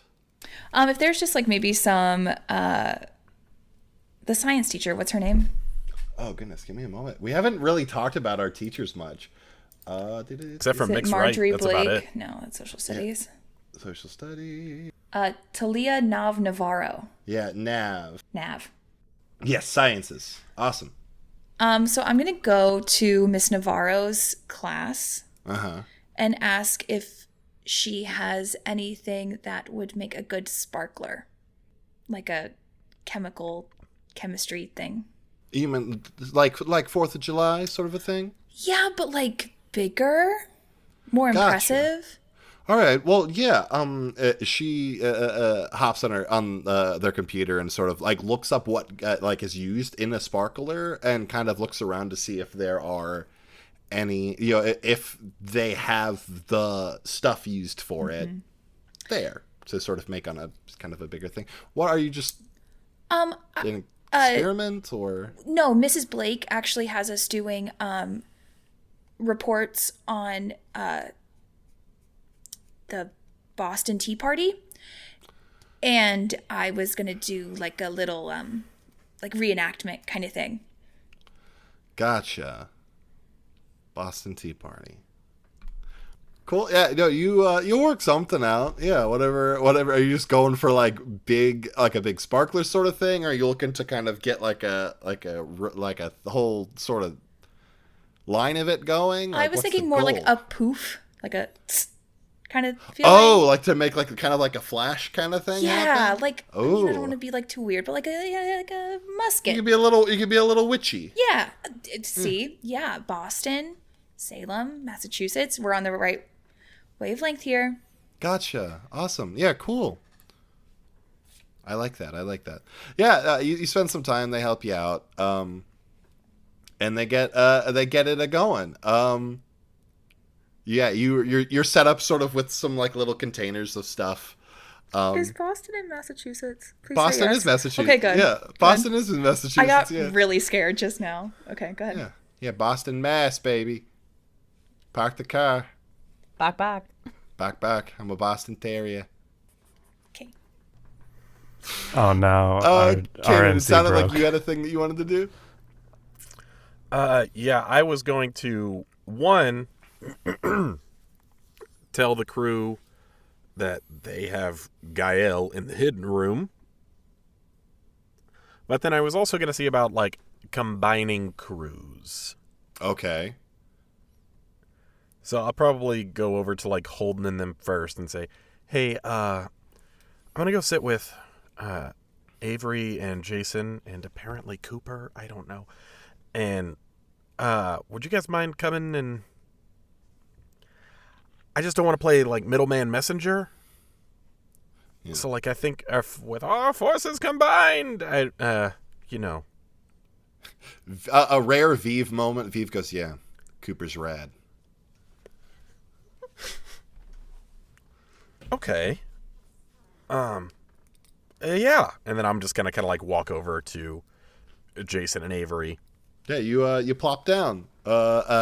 If there's just like maybe some, the science teacher, what's her name?
Oh, goodness, give me a moment. We haven't really talked about our teachers much.
Except for mixed right,
Marjorie
that's
Blake?
about it.
No, that's social studies.
Yeah. Social study.
Talia Navarro.
Yeah, Nav. Yes, sciences. Awesome.
So I'm gonna go to Miss Navarro's class.
Uh-huh.
And ask if she has anything that would make a good sparkler, like a chemistry thing.
You mean like 4th of July sort of a thing?
Yeah, but like bigger, more
Gotcha.
impressive.
All right. Well, yeah. She hops on their computer and sort of like looks up what like is used in a sparkler and kind of looks around to see if there are any, if they have the stuff used for it there to sort of make on a kind of a bigger thing. What are you just an experiment or?
No, Mrs. Blake actually has us doing reports on the Boston Tea Party, and I was gonna do like a little like reenactment kind of thing.
Gotcha. Boston Tea Party. Cool. Yeah, no, you work something out. Yeah, whatever. Are you just going for like a big sparkler sort of thing, or are you looking to kind of get like a whole sort of line of it going? Like,
I was thinking more like a poof, like a kind of feeling.
Oh, like to make like kind of like a flash kind of thing.
Yeah,
happen?
like I don't want to be like too weird, but like a musket.
You could be a little witchy.
Yeah. See, yeah, Boston, Salem, Massachusetts. We're on the right wavelength here.
Gotcha. Awesome. Yeah, cool. I like that. Yeah, you spend some time. They help you out, and they get it going. Yeah, you're set up sort of with some like little containers of stuff.
Is Boston in Massachusetts? Please
Boston is Massachusetts.
Okay, good.
Yeah, Boston is in Massachusetts.
I got
yeah.
really scared just now. Okay, go ahead.
Yeah, Boston, Mass, baby. Park the car.
Back.
Back. I'm a Boston Terrier.
Okay.
Oh no.
Kanan, it sounded
broke.
like you had a thing that you wanted to do.
Yeah, I was going to tell the crew that they have Gael in the hidden room. But then I was also going to see about like combining crews.
Okay.
So I'll probably go over to like Holden and them first and say, hey, I'm going to go sit with Avery and Jason and apparently Cooper. I don't know. And would you guys mind coming and... I just don't want to play like middleman messenger. Yeah. So like I think with our forces combined, you know.
A rare Vive moment. Vive goes, yeah, Cooper's rad.
Okay. Yeah. And then I'm just going to kind of like walk over to Jason and Avery.
Yeah, you plop down.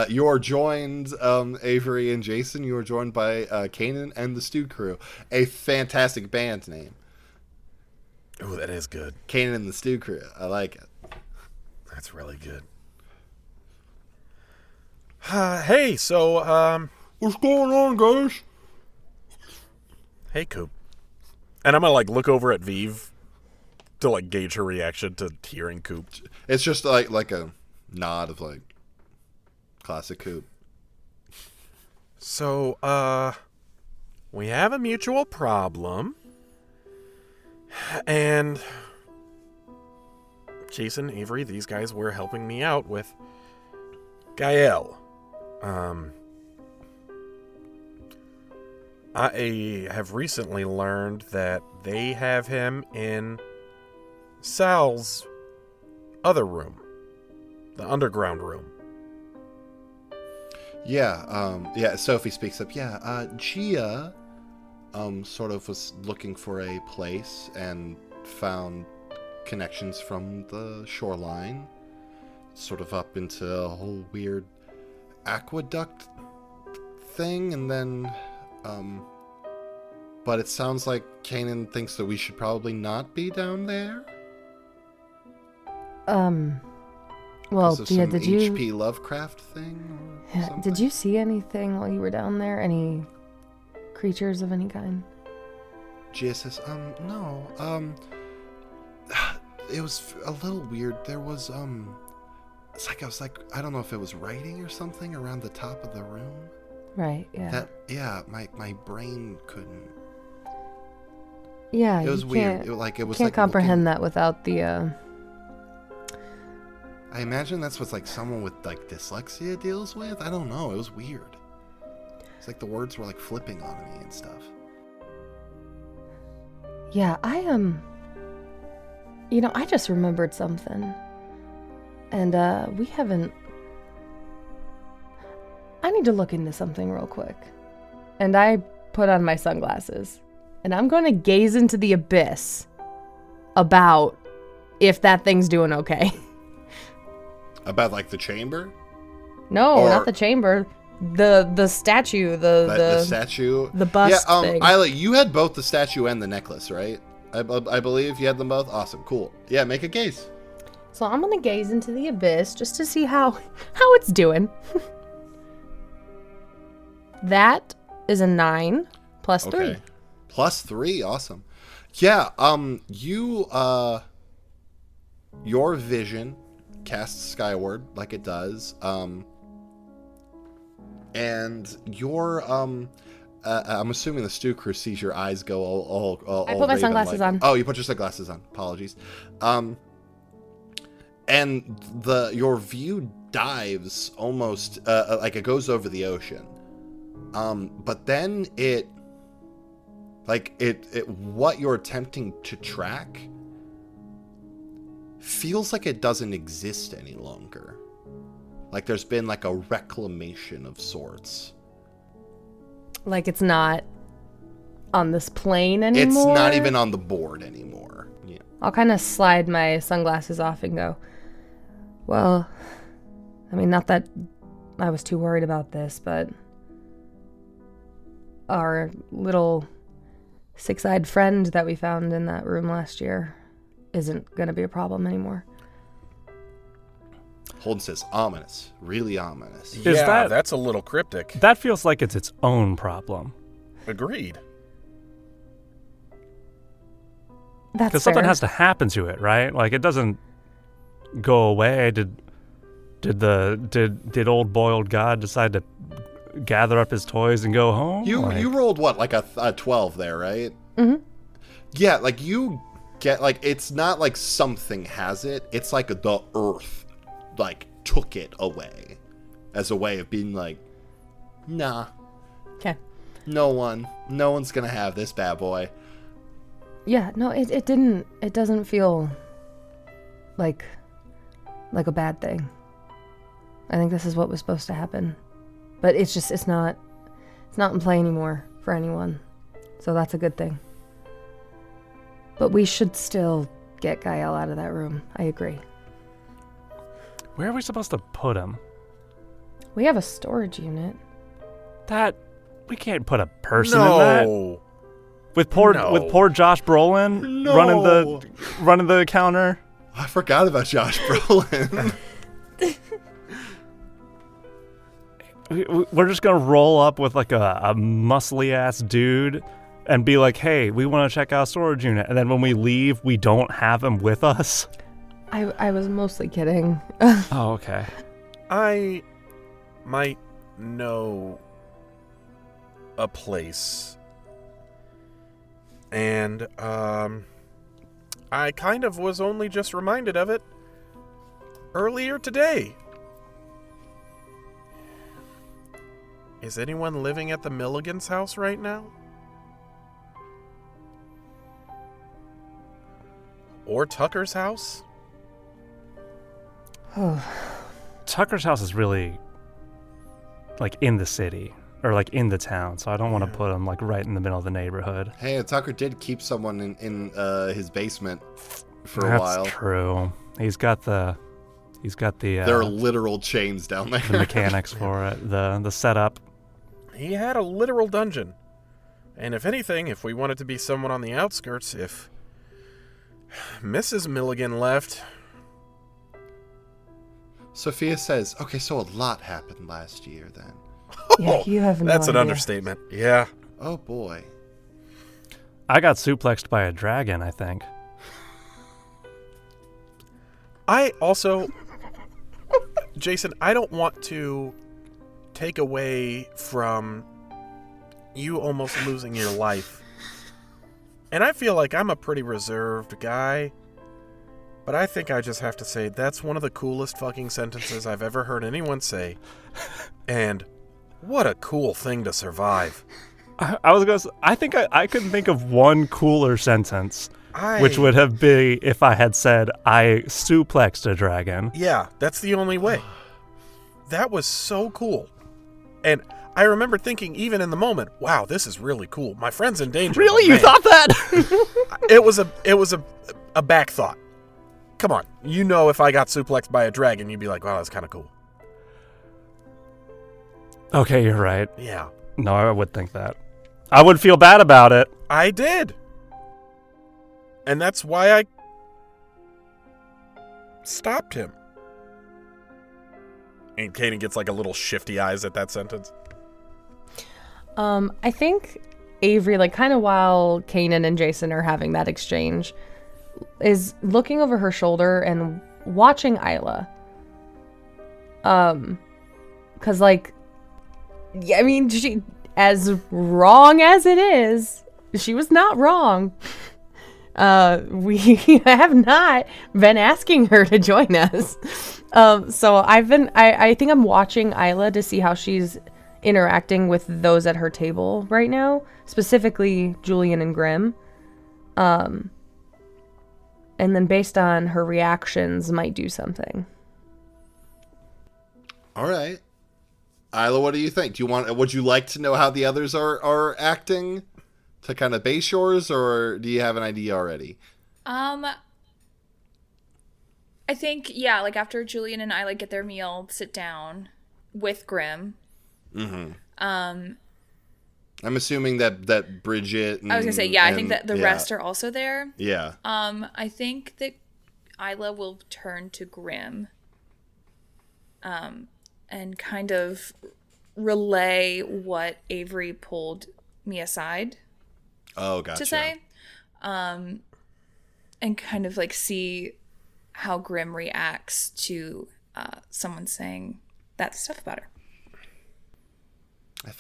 You're joined, Avery and Jason, you are joined by Kanan and the Stew Crew. A fantastic band name.
Oh, that is good.
Kanan and the Stew Crew. I like it.
That's really good. Hey, so,
what's going on, guys?
Hey, Coop. And I'm gonna, like, look over at Vive to, like, gauge her reaction to hearing Coop.
It's just, like a nod of, like, classic Coop.
So, we have a mutual problem. And Jason, Avery, these guys were helping me out with Gael. I have recently learned that they have him in Sal's other room, the underground room.
Yeah, Sophie speaks up. Yeah, Gia, sort of was looking for a place and found connections from the shoreline, sort of up into a whole weird aqueduct thing, and then, but it sounds like Kanan thinks that we should probably not be down there.
Well, yeah, did you...
H.P. Lovecraft thing? Or
did you see anything while you were down there? Any creatures of any kind?
Gia says, no, it was a little weird. There was, it's like, I was like, I don't know if it was writing or something around the top of the room.
Right, yeah.
My brain couldn't.
Yeah,
it was weird. It was
can't
like
comprehend that without the,
I imagine that's what, like, someone with, like, dyslexia deals with. I don't know. It was weird. It's like the words were, like, flipping on me and stuff.
Yeah, I just remembered something. And, we haven't... I need to look into something real quick. And I put on my sunglasses. And I'm going to gaze into the abyss about if that thing's doing okay.
About, like, the chamber?
No, not the chamber. The statue. The
statue?
The bust thing.
Isla, you had both the statue and the necklace, right? I believe you had them both? Awesome, cool. Yeah, make a gaze.
So I'm going to gaze into the abyss just to see how it's doing. That is a 9 plus 3.
Okay. Plus 3, awesome. Yeah, your vision casts skyward like it does, and your I'm assuming the Stew Crew sees your eyes go all
I put my sunglasses on.
Oh, you put your sunglasses on. Apologies. And your view dives almost like it goes over the ocean. But then it what you're attempting to track feels like it doesn't exist any longer. Like there's been like a reclamation of sorts.
Like it's not on this plane anymore?
It's not even on the board anymore. Yeah.
I'll kind of slide my sunglasses off and go, well, I mean, not that I was too worried about this, but our little six-eyed friend that we found in that room last year isn't going to be a problem anymore.
Holden says, ominous. Really ominous.
That's a little cryptic.
That feels like it's its own problem.
Agreed.
That's
because something has to happen to it, right? Like it doesn't go away, did old boiled God decide to gather up his toys and go home?
You rolled what, like a 12 there, right?
Mm-hmm.
Yeah, like you get, like, it's not like something has it. It's like the earth, like, took it away as a way of being like, nah.
Okay.
No one's gonna have this bad boy.
Yeah, no, it doesn't feel like a bad thing. I think this is what was supposed to happen. But it's not in play anymore for anyone. So that's a good thing. But we should still get Gael out of that room. I agree.
Where are we supposed to put him?
We have a storage unit.
We can't put a person in that. With poor Josh Brolin running the counter.
I forgot about Josh Brolin.
We're just gonna roll up with like a muscly ass dude and be like, "Hey, we want to check out storage unit," and then when we leave, we don't have him with us.
I was mostly kidding.
Oh, okay.
I might know a place, and I kind of was only just reminded of it earlier today. Is anyone living at the Milligan's house right now? Or Tucker's house?
Tucker's house is really like in the city or like in the town, so I don't want to put him like right in the middle of the neighborhood.
Hey, Tucker did keep someone in his basement for a while.
That's true. He's got the
there are literal chains down there.
the mechanics for it, the setup.
He had a literal dungeon. And if anything, if we wanted to be someone on the outskirts, if Mrs. Milligan left...
Sophia says, okay, so a lot happened last year then.
Yeah, you have no
That's an
idea.
understatement. Yeah.
Oh boy.
I got suplexed by a dragon, I think.
I also... Jason, I don't want to take away from you almost losing your life. And I feel like I'm a pretty reserved guy, but I think I just have to say that's one of the coolest fucking sentences I've ever heard anyone say. And what a cool thing to survive.
I was gonna say, I think I couldn't think of one cooler sentence, which would have been if I had said I suplexed a dragon.
Yeah, that's the only way. That was so cool. And I remember thinking, even in the moment, wow, this is really cool. My friend's in danger.
Really?
but
You thought that?
It was a back thought. Come on. You know, if I got suplexed by a dragon, you'd be like, wow, that's kind of cool.
Okay, you're right.
Yeah.
No, I would think that. I would feel bad about it.
I did. And that's why I stopped him. And Kanan gets like a little shifty eyes at that sentence.
I think Avery, like kind of while Kanan and Jason are having that exchange, is looking over her shoulder and watching Isla. 'Cause like, yeah, I mean, she, as wrong as it is, she was not wrong. We have not been asking her to join us. So I think I'm watching Isla to see how she's interacting with those at her table right now, specifically Julian and Grimm. And then based on her reactions, might do something.
All right. Isla, what do you think? Would you like to know how the others are acting to kind of base yours, or do you have an idea already?
I think, yeah, like after Julian and Isla get their meal, sit down with Grimm.
Mm-hmm. I'm assuming that Bridget and,
I was going to say, yeah, I think that the rest are also there.
Yeah.
I think that Isla will turn to Grimm and kind of relay what Avery pulled me aside
to
say. And kind of like see how Grim reacts to someone saying that stuff about her.
I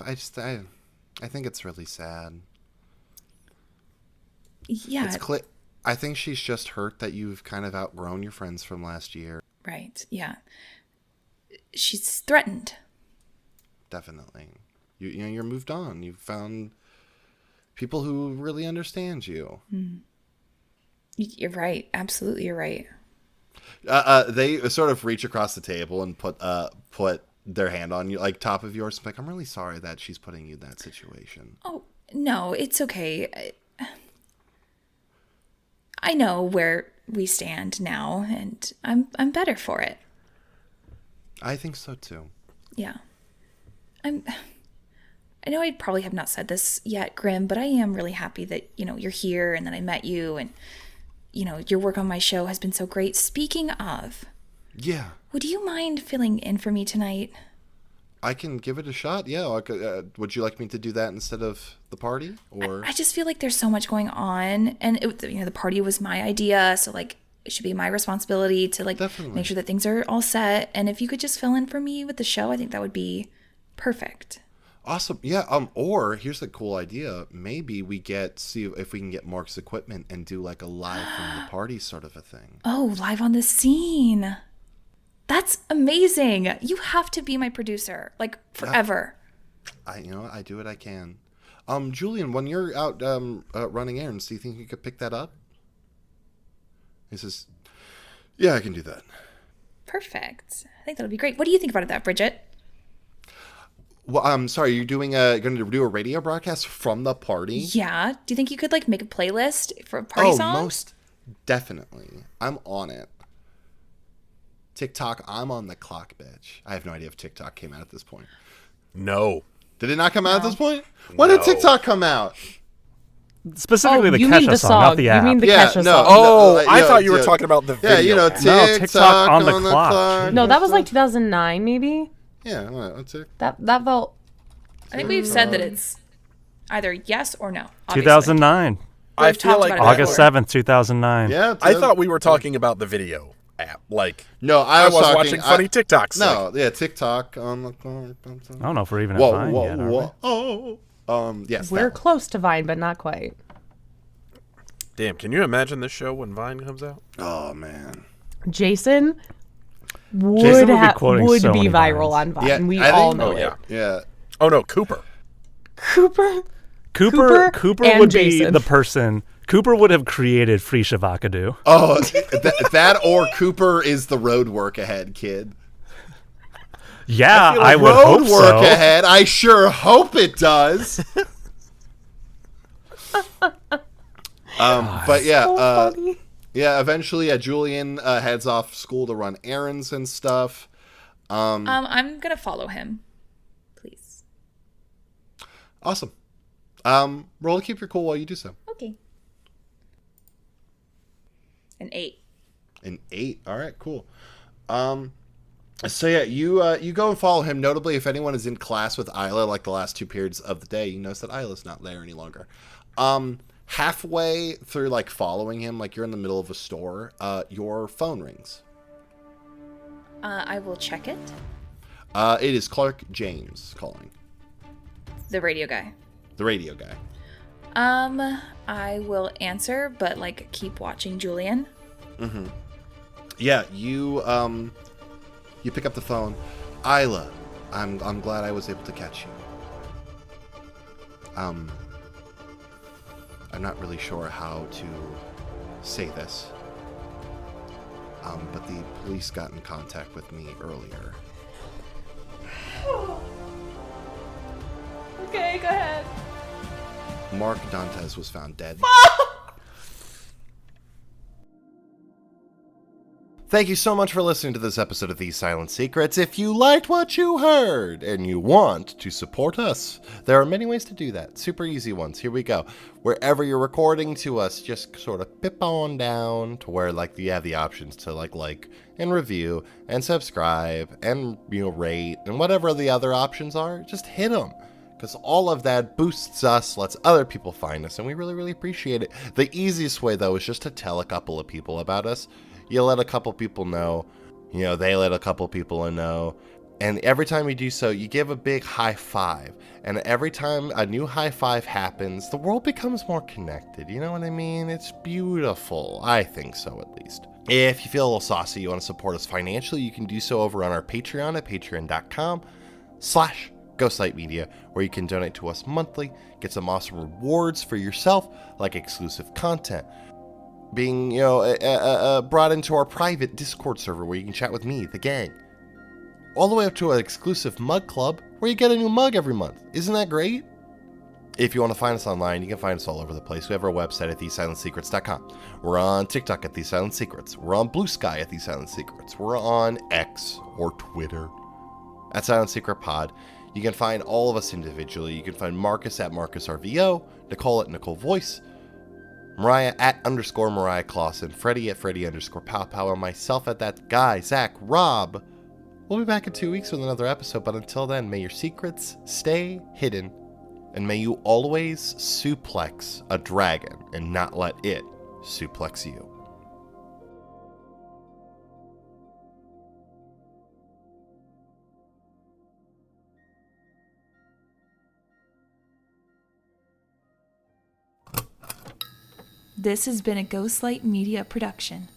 think it's really sad.
Yeah.
I think she's just hurt that you've kind of outgrown your friends from last year.
Right. Yeah. She's threatened.
Definitely. You know, you're moved on. You've found people who really understand you.
You're right. Absolutely, you're right.
They sort of reach across the table and put their hand on you, like top of yours. Like, I'm really sorry that she's putting you in that situation.
Oh, no, it's okay. I know where we stand now, and I'm better for it.
I think so too.
Yeah. I know I probably have not said this yet, Grim, but I am really happy that, you're here and that I met you, and, your work on my show has been so great. Speaking of...
Yeah.
Would you mind filling in for me tonight?
I can give it a shot. Yeah. Would you like me to do that instead of the party? Or
I just feel like there's so much going on, and the party was my idea, so like it should be my responsibility to like
Definitely.
make sure that things are all set. And if you could just fill in for me with the show, I think that would be perfect.
Awesome. Yeah. Or here's a cool idea. Maybe see if we can get Mark's equipment and do like a live from the party sort of a thing.
Oh, live on the scene. That's amazing. You have to be my producer, like forever.
I do what I can. Julian, when you're out running errands, do you think you could pick that up? He says, yeah, I can do that.
Perfect. I think that'll be great. What do you think about that, Bridget?
Well, I'm sorry, you're going to do a radio broadcast from the party?
Yeah. Do you think you could like make a playlist for party songs?
Most definitely. I'm on it. TikTok, I'm on the clock, bitch. I have no idea if TikTok came out at this point.
No.
Did it not come out at this point? When did TikTok come out?
Specifically the
you mean
Kesha
the
song, not the app.
You mean the
Yeah,
Kesha
no.
song?
Oh, I
yeah,
thought you were
yeah.
talking about the video.
Yeah, you know,
app.
No,
TikTok
TikTok on the clock.
No, that was like 2009, maybe.
Yeah, that's it.
That felt.
I think we've said that it's either yes or no. Obviously.
2009.
I
We've
feel
talked
like
about it
August
before.
7th, 2009.
Yeah.
I thought we were talking about the video app. Like,
No,
I was
talking,
watching funny TikToks.
No, yeah, TikTok on the clock.
I don't know if we're even at Vine yet, are we?
Yes.
We're
that one.
close to Vine, but not quite.
Damn, can you imagine this show when Vine comes out?
Oh man.
Jason would
Jason would be quoting so
be
many
viral
Vines.
on Vine.
Yeah,
we
I
all
think-
know
Oh,
it.
yeah.
Yeah.
Oh, no, Cooper.
Cooper
Cooper
and
would be
Jason.
the person. Cooper would have created Free Shavakadu.
Oh, that or Cooper is the road work ahead kid.
Yeah,
feel
I
like
would
Road
hope
work
so.
ahead. I sure hope it does. But yeah,
So funny.
yeah. Eventually, Julian heads off school to run errands and stuff.
I'm gonna follow him, please.
Awesome. Roll to keep your cool while you do so.
Okay. An 8.
An 8. All right, cool. So yeah, you go and follow him. Notably, if anyone is in class with Isla, like the last 2 periods of the day, you notice that Isla's not there any longer. Halfway through, like following him, like you're in the middle of a store, your phone rings.
I will check it.
It is Clark James calling,
The radio guy.
the radio guy.
I will answer, but like keep watching Julian.
Yeah, you pick up the phone. Isla, I'm glad I was able to catch you. I'm not really sure how to say this. But the police got in contact with me earlier.
Okay, go ahead.
Mark Dantes was found dead. Thank you so much for listening to this episode of These Silent Secrets. If you liked what you heard and you want to support us, there are many ways to do that. Super easy ones. Here we go. Wherever you're recording to us, just sort of pip on down to where like you have the options to like and review and subscribe and rate and whatever the other options are. Just hit them. Because all of that boosts us, lets other people find us, and we really, really appreciate it. The easiest way, though, is just to tell a couple of people about us. You let a couple people know, they let a couple people know. And every time you do so, you give a big high five. And every time a new high five happens, the world becomes more connected. You know what I mean? It's beautiful. I think so, at least. If you feel a little saucy, you want to support us financially, you can do so over on our Patreon at patreon.com/Ghostlight Media, where you can donate to us monthly, get some awesome rewards for yourself, like exclusive content, being, brought into our private Discord server where you can chat with me, the gang, all the way up to an exclusive mug club where you get a new mug every month. Isn't that great? If you want to find us online, you can find us all over the place. We have our website at thesilientsecrets.com. We're on TikTok at These Silent Secrets. We're on Blue Sky at These Silent Secrets. We're on X or Twitter at Silent Secret Pod. You can find all of us individually. You can find Marcus at MarcusRVO, Nicole at Nicole Voice, Mariah at _Mariah Clawson, Freddie at Freddie_Pow, and myself at that guy, Zach Robb. We'll be back in 2 weeks with another episode, but until then, may your secrets stay hidden, and may you always suplex a dragon and not let it suplex you.
This has been a Ghostlight Media production.